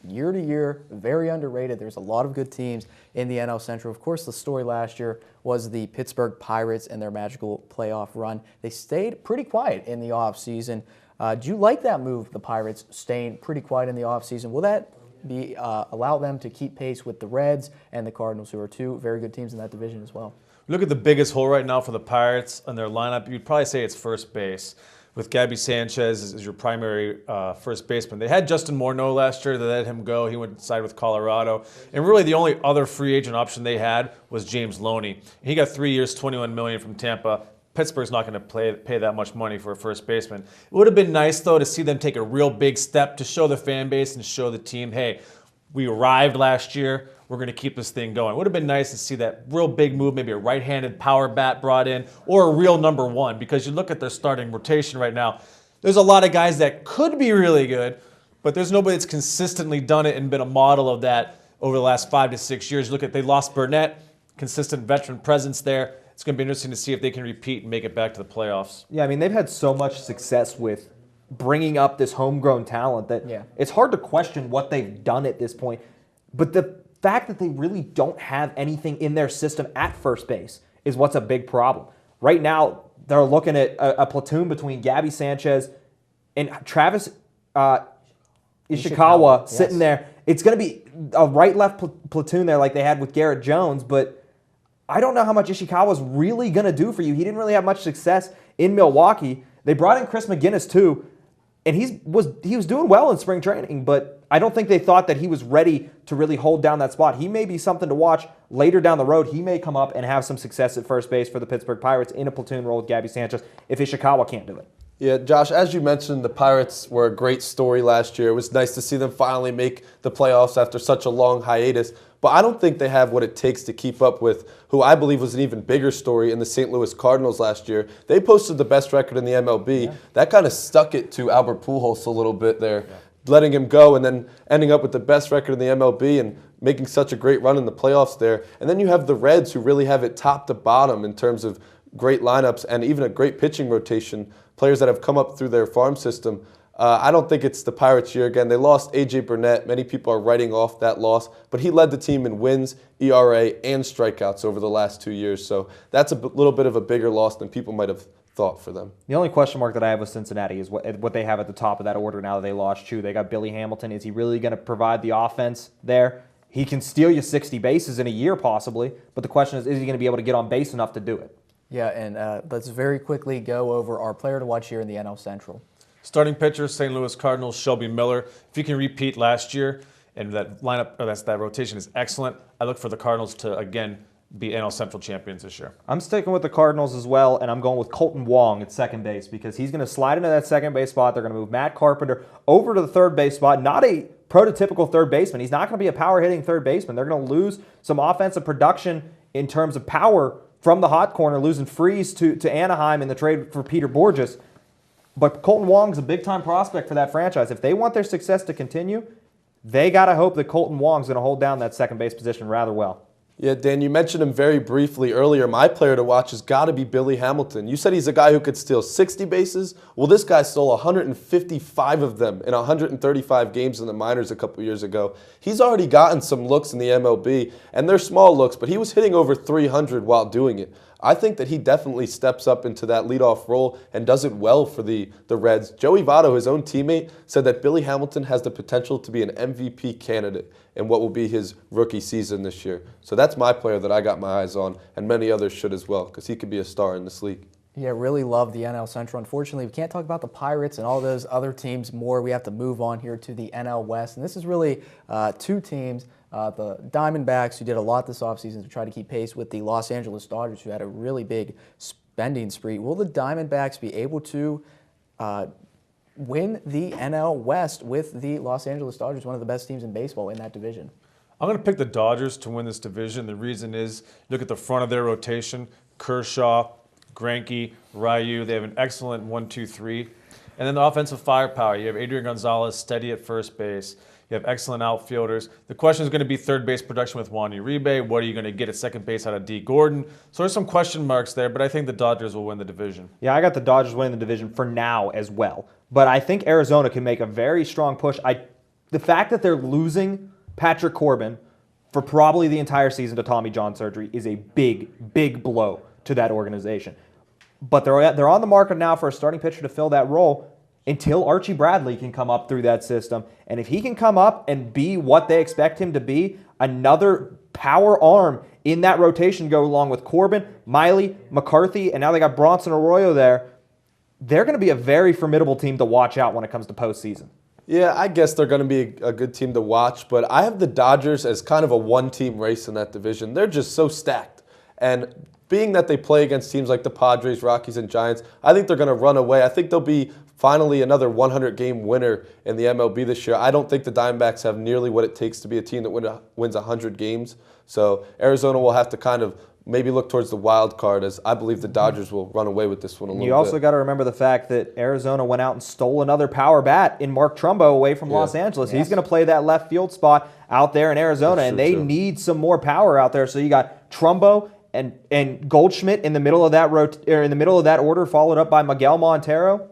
year to year very underrated. There's a lot of good teams in the NL Central. Of course, the story last year was the Pittsburgh Pirates and their magical playoff run. They stayed pretty quiet in the offseason. Do you like that move, the Pirates staying pretty quiet in the offseason? Will that be allow them to keep pace with the Reds and the Cardinals, who are two very good teams in that division as well? Look at the biggest hole right now for the Pirates and their lineup. You'd probably say it's first base, with Gabby Sanchez as your primary first baseman. They had Justin Morneau last year. They let him go. He went inside with Colorado. And really the only other free agent option they had was James Loney. He got 3 years, $21 million from Tampa. Pittsburgh's not going to pay that much money for a first baseman. It would have been nice, though, to see them take a real big step to show the fan base and show the team, hey, we arrived last year. We're going to keep this thing going. It would have been nice to see that real big move, maybe a right-handed power bat brought in, or a real number one, because you look at their starting rotation right now, there's a lot of guys that could be really good, but there's nobody that's consistently done it and been a model of that over the last 5 to 6 years. Look at, they lost Burnett, consistent veteran presence there. It's going to be interesting to see if they can repeat and make it back to the playoffs. Yeah, I mean, they've had so much success with bringing up this homegrown talent that it's hard to question what they've done at this point. But the fact that they really don't have anything in their system at first base is what's a big problem. Right now, they're looking at a platoon between Gabby Sanchez and Travis Ishikawa sitting there. It's going to be a right-left platoon there like they had with Garrett Jones, but I don't know how much Ishikawa's really going to do for you. He didn't really have much success in Milwaukee. They brought in Chris McGinnis too, and he was doing well in spring training, but I don't think they thought that he was ready to really hold down that spot. He may be something to watch later down the road. He may come up and have some success at first base for the Pittsburgh Pirates in a platoon role with Gabby Sanchez if Ishikawa can't do it. Yeah, Josh, as you mentioned, the Pirates were a great story last year. It was nice to see them finally make the playoffs after such a long hiatus. But I don't think they have what it takes to keep up with who I believe was an even bigger story in the St. Louis Cardinals last year. They posted the best record in the MLB. Yeah. That kind of stuck it to Albert Pujols a little bit there, letting him go and then ending up with the best record in the MLB and making such a great run in the playoffs there. And then you have the Reds, who really have it top to bottom in terms of great lineups and even a great pitching rotation, players that have come up through their farm system. I don't think it's the Pirates' year again. They lost A.J. Burnett. Many people are writing off that loss, but he led the team in wins, ERA, and strikeouts over the last 2 years. So that's a little bit of a bigger loss than people might have thought for them. The only question mark that I have with Cincinnati is what they have at the top of that order now that they lost Chu. They got Billy Hamilton. Is he really going to provide the offense there? He can steal you 60 bases in a year possibly, but the question is he going to be able to get on base enough to do it? Yeah, and let's very quickly go over our player to watch here in the NL Central. Starting pitcher, St. Louis Cardinals, Shelby Miller. If you can repeat last year, and that lineup, or that rotation is excellent, I look for the Cardinals to, again, be NL Central champions this year. I'm sticking with the Cardinals as well, and I'm going with Colton Wong at second base because he's going to slide into that second base spot. They're going to move Matt Carpenter over to the third base spot. Not a prototypical third baseman. He's not going to be a power-hitting third baseman. They're going to lose some offensive production in terms of power from the hot corner, losing Freese to Anaheim in the trade for Peter Borges. But Colton Wong's a big-time prospect for that franchise. If they want their success to continue, they got to hope that Colton Wong's going to hold down that second base position rather well. Yeah, Dan, you mentioned him very briefly earlier. My player to watch has got to be Billy Hamilton. You said he's a guy who could steal 60 bases. Well, this guy stole 155 of them in 135 games in the minors a couple years ago. He's already gotten some looks in the MLB, and they're small looks, but he was hitting over 300 while doing it. I think that he definitely steps up into that leadoff role and does it well for the Reds. Joey Votto, his own teammate, said that Billy Hamilton has the potential to be an MVP candidate in what will be his rookie season this year. So that's my player that I got my eyes on, and many others should as well, because he could be a star in this league. Yeah, really love the NL Central. Unfortunately, we can't talk about the Pirates and all those other teams more. We have to move on here to the NL West. And this is really two teams the Diamondbacks, who did a lot this offseason to try to keep pace with the Los Angeles Dodgers, who had a really big spending spree. Will the Diamondbacks be able to win the NL West with the Los Angeles Dodgers, one of the best teams in baseball in that division? I'm going to pick the Dodgers to win this division. The reason is, look at the front of their rotation: Kershaw, Greinke, Ryu. They have an excellent 1-2-3. And then the offensive firepower. You have Adrian Gonzalez steady at first base. You have excellent outfielders. The question is going to be third base production with Juan Uribe. What are you going to get at second base out of D. Gordon? So there's some question marks there, but I think the Dodgers will win the division. Yeah, I got the Dodgers winning the division for now as well. But I think Arizona can make a very strong push. The fact that they're losing Patrick Corbin for probably the entire season to Tommy John surgery is a big, big blow to that organization. But they're on the market now for a starting pitcher to fill that role until Archie Bradley can come up through that system. And if he can come up and be what they expect him to be, another power arm in that rotation, go along with Corbin, Miley, McCarthy, and now they got Bronson Arroyo there, they're going to be a very formidable team to watch out when it comes to postseason. Yeah, I guess they're going to be a good team to watch, but I have the Dodgers as kind of a one-team race in that division. They're just so stacked. And being that they play against teams like the Padres, Rockies, and Giants, I think they're going to run away. I think they'll be finally another 100-game winner in the MLB this year. I don't think the Diamondbacks have nearly what it takes to be a team that wins 100 games. So Arizona will have to kind of maybe look towards the wild card, as I believe the Dodgers will run away with this one a little bit. You also got to remember the fact that Arizona went out and stole another power bat in Mark Trumbo away from Los Angeles. Yes. He's going to play that left field spot out there in Arizona, and they need some more power out there. So you got Trumbo and Goldschmidt in the middle of that order, followed up by Miguel Montero.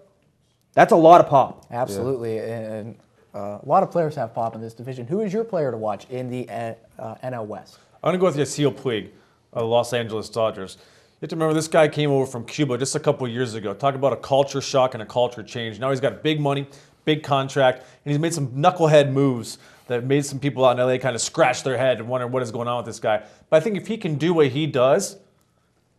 That's a lot of pop. Absolutely, and a lot of players have pop in this division. Who is your player to watch in the NL West? I'm going to go with Yasiel Puig, the Los Angeles Dodgers. You have to remember, this guy came over from Cuba just a couple years ago. Talk about a culture shock and a culture change. Now he's got big money, big contract, and he's made some knucklehead moves that made some people out in LA kind of scratch their head and wonder what is going on with this guy. But I think if he can do what he does,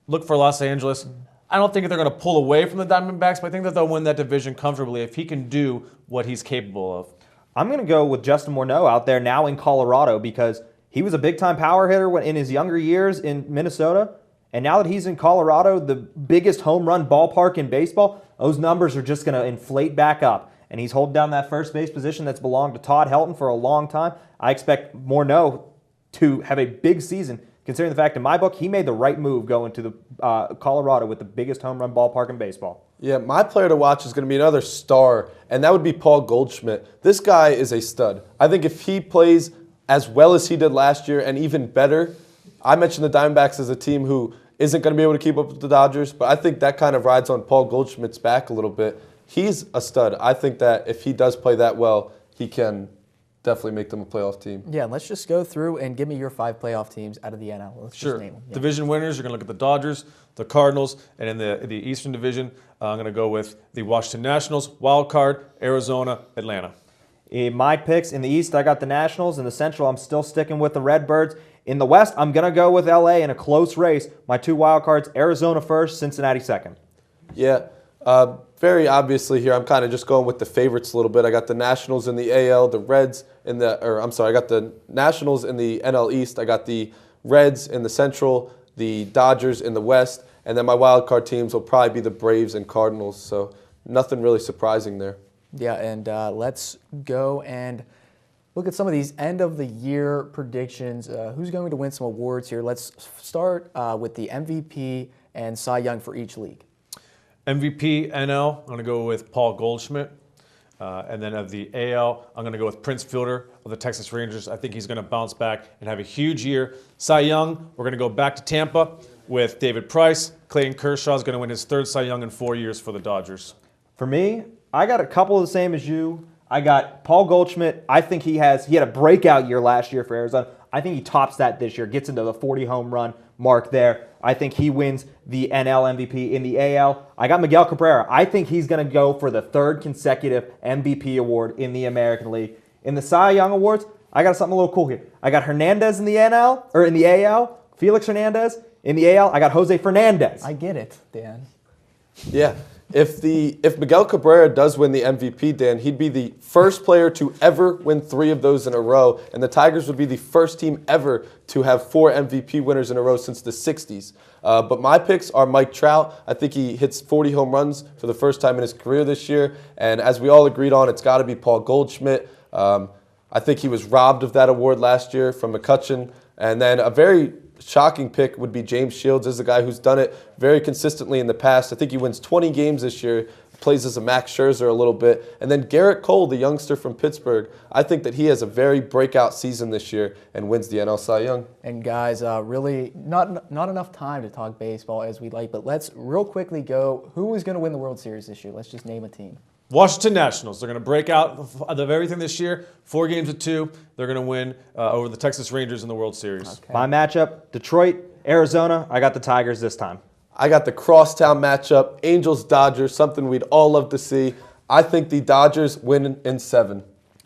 look for Los Angeles. I don't think they're going to pull away from the Diamondbacks, but I think that they'll win that division comfortably if he can do what he's capable of. I'm going to go with Justin Morneau out there now in Colorado, because he was a big-time power hitter in his younger years in Minnesota, and now that he's in Colorado, the biggest home run ballpark in baseball, those numbers are just going to inflate back up. And he's holding down that first base position that's belonged to Todd Helton for a long time. I expect Morneau to have a big season, considering the fact, in my book, he made the right move going to the Colorado with the biggest home run ballpark in baseball. Yeah, my player to watch is going to be another star, and that would be Paul Goldschmidt. This guy is a stud. I think if he plays as well as he did last year and even better, I mentioned the Diamondbacks as a team who isn't going to be able to keep up with the Dodgers, but I think that kind of rides on Paul Goldschmidt's back a little bit. He's a stud. I think that if he does play that well, he can definitely make them a playoff team. Yeah, let's just go through and give me your 5 playoff teams out of the NL. Let's Sure. just name them. Yeah. Division winners, you're going to look at the Dodgers, the Cardinals, and in the Eastern Division, I'm going to go with the Washington Nationals, Wild Card, Arizona, Atlanta. In my picks, in the East, I got the Nationals. In the Central, I'm still sticking with the Redbirds. In the West, I'm going to go with LA in a close race. My 2 wild cards, Arizona first, Cincinnati second. Yeah, very obviously here, I'm kind of just going with the favorites a little bit. I got the Nationals in the AL, the Reds in the, I got the Nationals in the NL East. I got the Reds in the Central, the Dodgers in the West, and then my wild card teams will probably be the Braves and Cardinals. So nothing really surprising there. Yeah, and let's go and look at some of these end-of-the-year predictions. Who's going to win some awards here? Let's start with the MVP and Cy Young for each league. MVP, NL, I'm going to go with Paul Goldschmidt. And then of the AL, I'm going to go with Prince Fielder of the Texas Rangers. I think he's going to bounce back and have a huge year. Cy Young, we're going to go back to Tampa with David Price. Clayton Kershaw is going to win his 3rd Cy Young in 4 years for the Dodgers. For me, I got a couple of the same as you. I got Paul Goldschmidt. I think he had a breakout year last year for Arizona. I think he tops that this year, gets into the 40 home run mark there. I think he wins the NL MVP. In the AL, I got Miguel Cabrera. I think he's going to go for the 3rd consecutive MVP award in the American League. In the Cy Young Awards, I got something a little cool here. I got Hernandez in the AL, Felix Hernandez. In the AL, I got Jose Fernandez. I get it, Dan. Yeah. If Miguel Cabrera does win the MVP, Dan, he'd be the first player to ever win 3 of those in a row, and the Tigers would be the first team ever to have 4 MVP winners in a row since the 60s. But my picks are Mike Trout. I think he hits 40 home runs for the first time in his career this year, and as we all agreed on, it's got to be Paul Goldschmidt. I think he was robbed of that award last year from McCutchen, and then a very shocking pick would be James Shields. This is a guy who's done it very consistently in the past. I think he wins 20 games this year, plays as a Max Scherzer a little bit. And then Garrett Cole, the youngster from Pittsburgh, I think that he has a very breakout season this year and wins the NL Cy Young. And guys, really not enough time to talk baseball as we'd like, but let's real quickly go, who is going to win the World Series this year? Let's just name a team. Washington Nationals. They're going to break out of everything this year. 4 games to 2. They're going to win over the Texas Rangers in the World Series. Okay. My matchup, Detroit, Arizona. I got the Tigers this time. I got the crosstown matchup, Angels-Dodgers, something we'd all love to see. I think the Dodgers win in 7.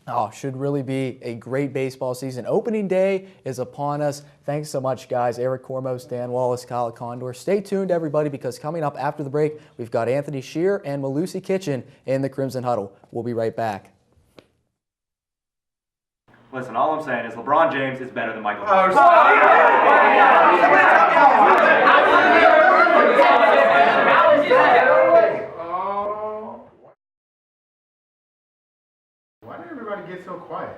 Oh, should really be a great baseball season. Opening day is upon us. Thanks so much, guys. Eric Cormos, Dan Wallace, Kyle Condor. Stay tuned, everybody, because coming up after the break, we've got Anthony Shear and Malusi Kitchen in the Crimson Huddle. We'll be right back. Listen, all I'm saying is LeBron James is better than Michael Jordan. Why did everybody get so quiet?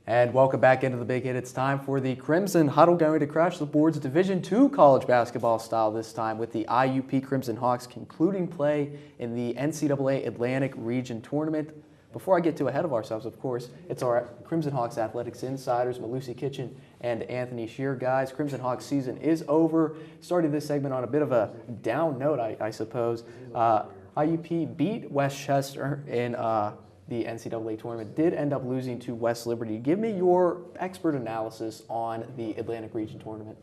And welcome back into the Big Hit. It's time for the Crimson Huddle, going to crash the boards Division II college basketball style this time with the IUP Crimson Hawks concluding play in the NCAA Atlantic Region Tournament. Before I get too ahead of ourselves, of course, it's our Crimson Hawks Athletics Insiders, Malusi Kitchen and Anthony Shear. Guys, Crimson Hawks season is over. Started this segment on a bit of a down note, I suppose. IUP beat Westchester in the NCAA tournament, did end up losing to West Liberty. Give me your expert analysis on the Atlantic Region tournament.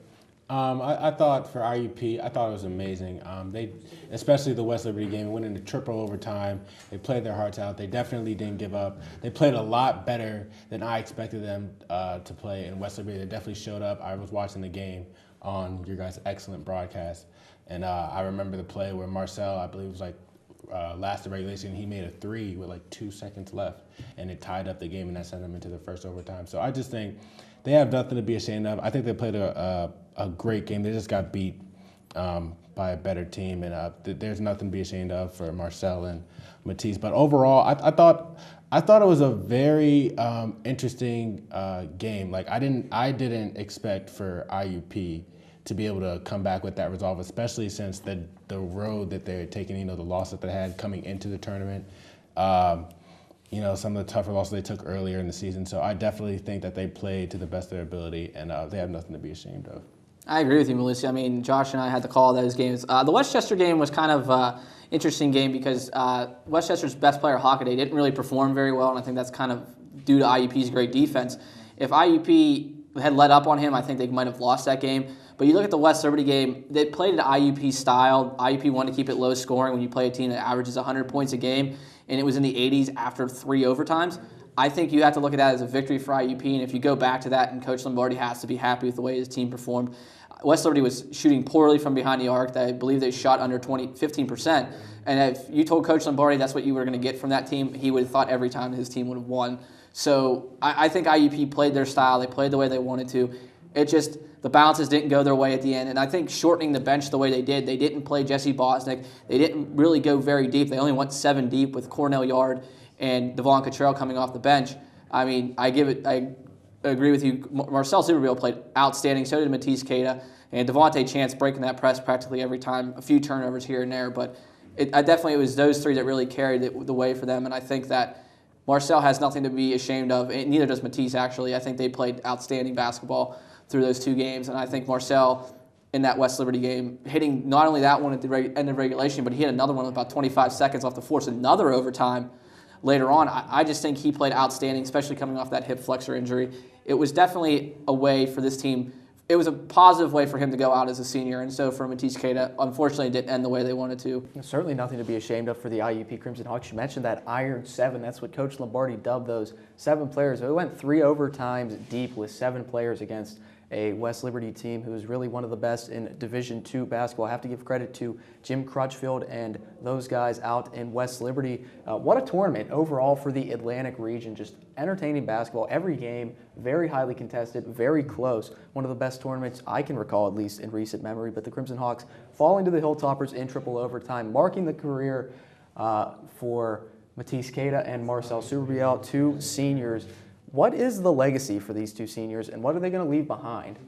I thought for IUP, I thought it was amazing. They, especially the West Liberty game, went into triple overtime. They played their hearts out. They definitely didn't give up. They played a lot better than I expected them to play in West Liberty. They definitely showed up. I was watching the game on your guys' excellent broadcast, and I remember the play where Marcel, I believe, was like last of regulation, he made a 3 with like 2 seconds left, and it tied up the game, and that sent them into the first overtime. So I just think they have nothing to be ashamed of. I think they played a great game. They just got beat by a better team, and there's nothing to be ashamed of for Marcel and Matisse. But overall, I thought it was a very interesting game. Like I didn't expect for IUP to be able to come back with that resolve, especially since the road that they're taking, the loss that they had coming into the tournament, some of the tougher losses they took earlier in the season. So I definitely think that they played to the best of their ability, and they have nothing to be ashamed of. I agree with you, Melissa. I mean, Josh and I had to call those games. The Westchester game was kind of interesting game because Westchester's best player, Hockaday, didn't really perform very well, and I think that's kind of due to IUP's great defense. If IUP had let up on him, I think they might have lost that game. But you look at the West Liberty game, they played it IUP style. IUP wanted to keep it low scoring when you play a team that averages 100 points a game, and it was in the 80s after 3 overtimes. I think you have to look at that as a victory for IUP, and if you go back to that, and Coach Lombardi has to be happy with the way his team performed. West Liberty was shooting poorly from behind the arc. I believe they shot under 15%. And if you told Coach Lombardi that's what you were going to get from that team, he would have thought every time his team would have won. So I think IUP played their style. They played the way they wanted to. It just, the bounces didn't go their way at the end. And I think shortening the bench the way they didn't play Jesse Bosnick. They didn't really go very deep. They only went 7 deep with Cornell Yard and Devon Cottrell coming off the bench. I mean, I agree with you. Marcel Superbill played outstanding. So did Matisse Queta. And Devontae Chance breaking that press practically every time. A few turnovers here and there. But it was those 3 that really carried the way for them. And I think that Marcel has nothing to be ashamed of. And neither does Matisse, actually. I think they played outstanding basketball through those 2 games. And I think Marcel, in that West Liberty game, hitting not only that one at the end of regulation, but he hit another one with about 25 seconds off to force another overtime later on. I just think he played outstanding, especially coming off that hip flexor injury. It was definitely a way for this team, it was a positive way for him to go out as a senior. And so for Matisse Keita, unfortunately, it didn't end the way they wanted to. Certainly nothing to be ashamed of for the IUP Crimson Hawks. You mentioned that Iron 7. That's what Coach Lombardi dubbed those 7 players. It went 3 overtimes deep with 7 players against a West Liberty team who is really one of the best in Division II basketball. I have to give credit to Jim Crutchfield and those guys out in West Liberty. What a tournament overall for the Atlantic region. Just entertaining basketball. Every game, very highly contested, very close. One of the best tournaments I can recall, at least in recent memory. But the Crimson Hawks falling to the Hilltoppers in triple overtime, marking the career for Matisse Keita and Marcel Superbiel, 2 seniors. What is the legacy for these 2 seniors, and what are they going to leave behind?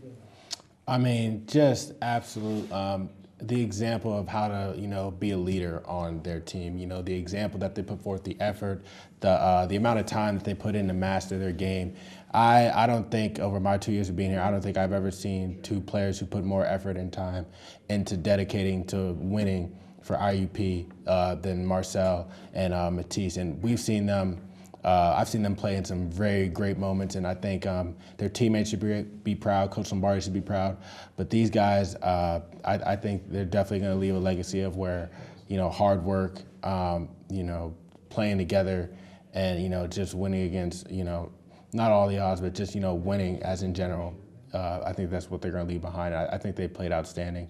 I mean, just absolute, the example of how to, be a leader on their team. The example that they put forth, the effort, the amount of time that they put in to master their game. I don't think over my 2 years of being here, I don't think I've ever seen 2 players who put more effort and time into dedicating to winning for IUP than Marcel and Matisse. And we've seen them. I've seen them play in some very great moments, and I think their teammates should be proud. Coach Lombardi should be proud. But these guys, I think they're definitely going to leave a legacy of where, hard work, playing together, and, just winning against, not all the odds, but just, winning as in general. I think that's what they're going to leave behind. I think they played outstanding.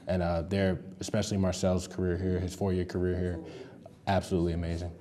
And they're, especially Marcel's career here, his 4-year career here, absolutely amazing.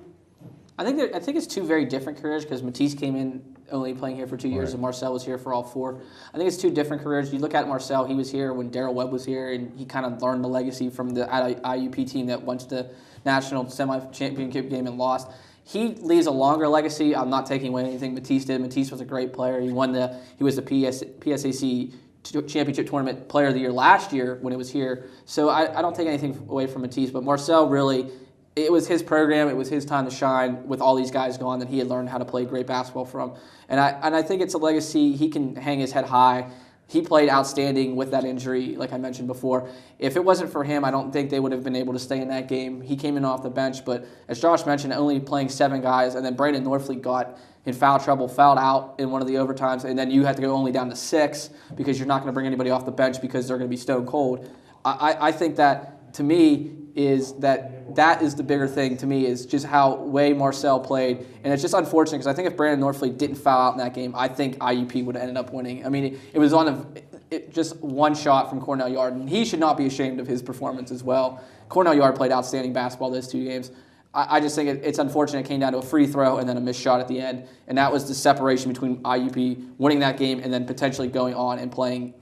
I think it's 2 very different careers because Matisse came in only playing here for 2 years, Right. and Marcel was here for all 4. I think it's 2 different careers. You look at Marcel; he was here when Darrell Webb was here, and he kind of learned the legacy from the IUP team that went to the national semi-championship game and lost. He leaves a longer legacy. I'm not taking away anything Matisse did. Matisse was a great player. He was the PSAC championship tournament player of the year last year when it was here. So I don't take anything away from Matisse, but Marcel really. It was his program. It was his time to shine with all these guys gone that he had learned how to play great basketball from. And I think it's a legacy. He can hang his head high. He played outstanding with that injury, like I mentioned before. If it wasn't for him, I don't think they would have been able to stay in that game. He came in off the bench, but as Josh mentioned, only playing 7 guys, and then Brandon Norfleet got in foul trouble, fouled out in one of the overtimes, and then you had to go only down to 6 because you're not going to bring anybody off the bench because they're going to be stone cold. I think that, to me, is that is the bigger thing to me is just how way Marcel played. And it's just unfortunate because I think if Brandon Norfleet didn't foul out in that game, I think IUP would have ended up winning. I mean, it was just one shot from Cornell Yard, and he should not be ashamed of his performance as well. Cornell Yard played outstanding basketball those 2 games. I just think it's unfortunate it came down to a free throw and then a missed shot at the end. And that was the separation between IUP winning that game and then potentially going on and playing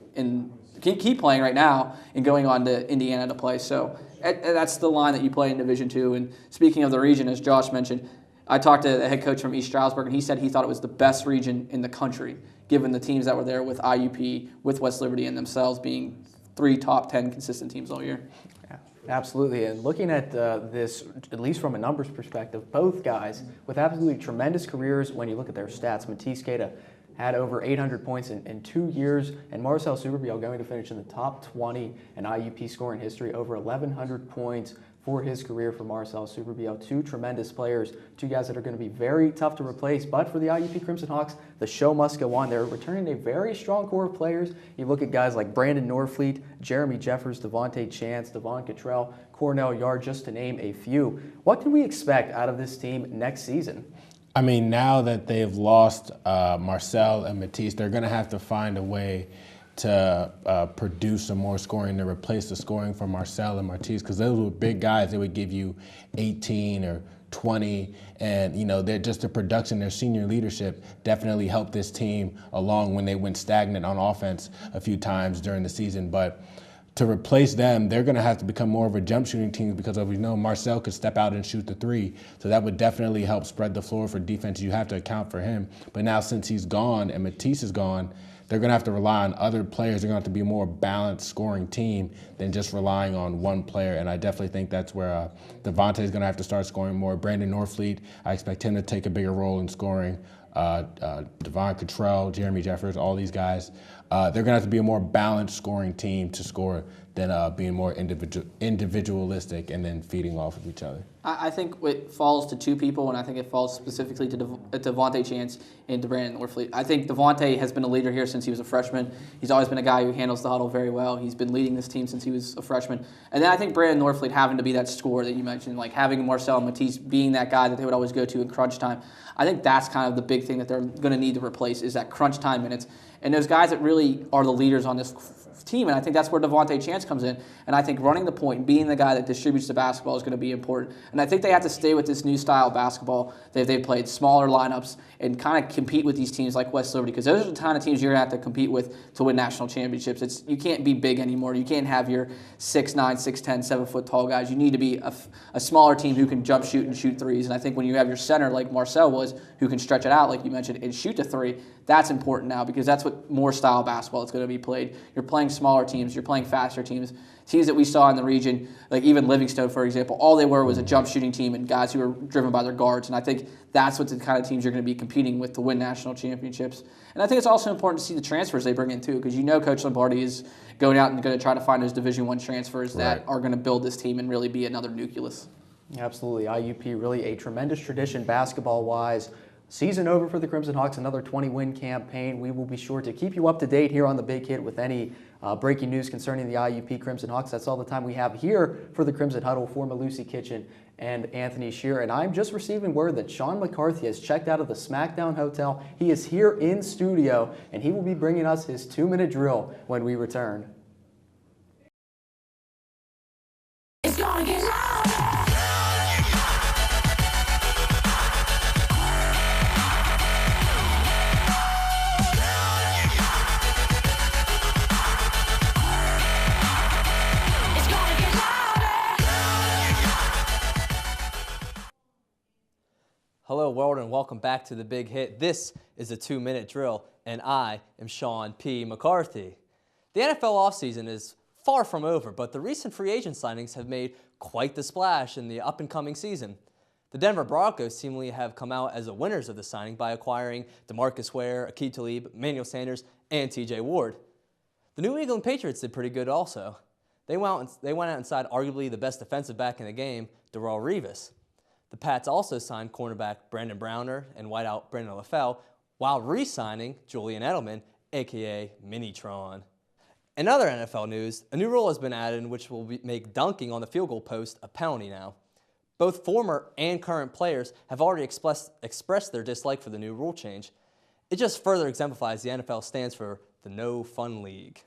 keep playing right now and going on to Indiana to play. So that's the line that you play in Division II. And speaking of the region, as Josh mentioned, I talked to the head coach from East Stroudsburg, and he said he thought it was the best region in the country, given the teams that were there with IUP, with West Liberty, and themselves being 3 top 10 consistent teams all year. Yeah, absolutely. And looking at this, at least from a numbers perspective, both guys with absolutely tremendous careers when you look at their stats. Matisse Keita had over 800 points in 2 years, and Marcel Superbiel going to finish in the top 20 in IUP scoring history, over 1,100 points for his career for Marcel Superbiel. 2 tremendous players, 2 guys that are going to be very tough to replace, but for the IUP Crimson Hawks, the show must go on. They're returning a very strong core of players. You look at guys like Brandon Norfleet, Jeremy Jeffers, Devontae Chance, Devon Cottrell, Cornell Yard, just to name a few. What can we expect out of this team next season? I mean, now that they've lost Marcel and Matisse, they're going to have to find a way to produce some more scoring to replace the scoring for Marcel and Matisse, because those were big guys. They would give you 18 or 20, and they're just the production, their senior leadership definitely helped this team along when they went stagnant on offense a few times during the season. But to replace them, they're going to have to become more of a jump shooting team because, as we know, Marcel could step out and shoot the 3. So that would definitely help spread the floor for defense. You have to account for him. But now since he's gone and Matisse is gone, they're going to have to rely on other players. They're going to have to be a more balanced scoring team than just relying on one player. And I definitely think that's where Devontae is going to have to start scoring more. Brandon Norfleet, I expect him to take a bigger role in scoring. Devon Cottrell, Jeremy Jeffers, all these guys. they're going to have to be a more balanced scoring team to score than being more individualistic and then feeding off of each other. I think it falls to two people, and I think it falls specifically to Devontae Chance and to Brandon Norfleet. I think Devontae has been a leader here since he was a freshman. He's always been a guy who handles the huddle very well. He's been leading this team since he was a freshman. And then I think Brandon Norfleet having to be that scorer that you mentioned, like having Marcel Matisse being that guy that they would always go to in crunch time. I think that's kind of the big thing that they're going to need to replace is that crunch time minutes. And those guys that really are the leaders on this team, and I think that's where Devontae Chance comes in. And I think running the point, being the guy that distributes the basketball is going to be important. And I think they have to stay with this new style of basketball that they've played, smaller lineups, and kind of compete with these teams like West Liberty, because those are the kind of teams you're going to have to compete with to win national championships. You can't be big anymore. You can't have your 6'9", 6'10", 7-foot tall guys. You need to be a smaller team who can jump shoot and shoot threes. And I think when you have your center like Marcel was, who can stretch it out like you mentioned and shoot the three, that's important now because that's what more style basketball is going to be played. You're playing smaller teams. You're playing faster teams. Teams that we saw in the region, like even Livingstone, for example, all they were was a jump shooting team and guys who were driven by their guards. And I think that's what the kind of teams you're going to be competing with to win national championships. And I think it's also important to see the transfers they bring in too, because you know Coach Lombardi is going out and going to try to find those Division I transfers that are going to build this team and really be another nucleus. Absolutely. IUP really a tremendous tradition basketball-wise. Season over for the Crimson Hawks, another 20-win campaign. We will be sure to keep you up to date here on The Big Hit with any breaking news concerning the IUP Crimson Hawks. That's all the time we have here for the Crimson Huddle for Malusi Kitchen and Anthony Shearer. And I'm just receiving word that Shaun McCarthy has checked out of the SmackDown Hotel. He is here in studio, and he will be bringing us his 2-minute drill when we return. It's gonna get louder. Hello world and welcome back to The Big Hit. This is a 2-minute drill and I am Shaun P. McCarthy. The NFL offseason is far from over, but the recent free agent signings have made quite the splash in the up-and-coming season. The Denver Broncos seemingly have come out as the winners of the signing by acquiring DeMarcus Ware, Aqib Talib, Emmanuel Sanders, and TJ Ward. The New England Patriots did pretty good also. They went out and signed arguably the best defensive back in the game, Darrelle Revis. The Pats also signed cornerback Brandon Browner and wideout Brandon LaFell, while re-signing Julian Edelman, a.k.a. Minitron. In other NFL news, a new rule has been added which will make dunking on the field goal post a penalty now. Both former and current players have already expressed their dislike for the new rule change. It just further exemplifies the NFL stands for the No Fun League.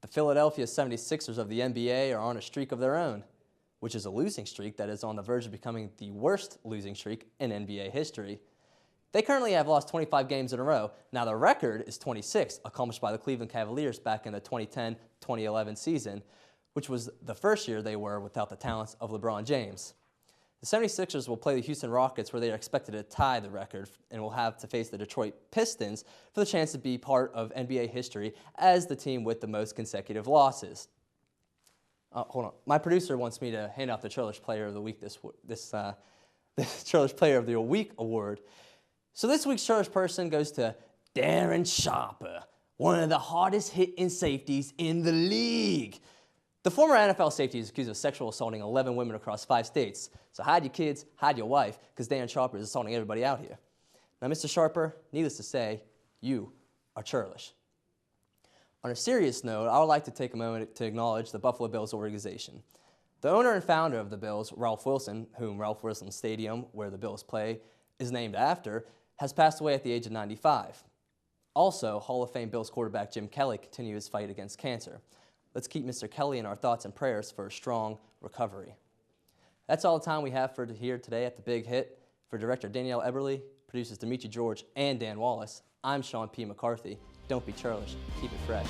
The Philadelphia 76ers of the NBA are on a streak of their own, which is a losing streak that is on the verge of becoming the worst losing streak in NBA history. They currently have lost 25 games in a row. Now the record is 26, accomplished by the Cleveland Cavaliers back in the 2010-2011 season, which was the first year they were without the talents of LeBron James. The 76ers will play the Houston Rockets, where they are expected to tie the record, and will have to face the Detroit Pistons for the chance to be part of NBA history as the team with the most consecutive losses. Hold on. My producer wants me to hand out the churlish player of the week this churlish player of the week award. So this week's churlish person goes to Darren Sharper, one of the hardest hitting safeties in the league. The former NFL safety is accused of sexual assaulting 11 women across 5 states. So hide your kids, hide your wife, because Darren Sharper is assaulting everybody out here. Now, Mr. Sharper, needless to say, you are churlish. On a serious note, I would like to take a moment to acknowledge the Buffalo Bills organization. The owner and founder of the Bills, Ralph Wilson, whom Ralph Wilson Stadium, where the Bills play, is named after, has passed away at the age of 95. Also, Hall of Fame Bills quarterback Jim Kelly continues his fight against cancer. Let's keep Mr. Kelly in our thoughts and prayers for a strong recovery. That's all the time we have for here today at The Big Hit. For Director Danielle Eberly, producers Dimitri George and Dan Wallace, I'm Shaun P. McCarthy. Don't be churlish. Keep it fresh.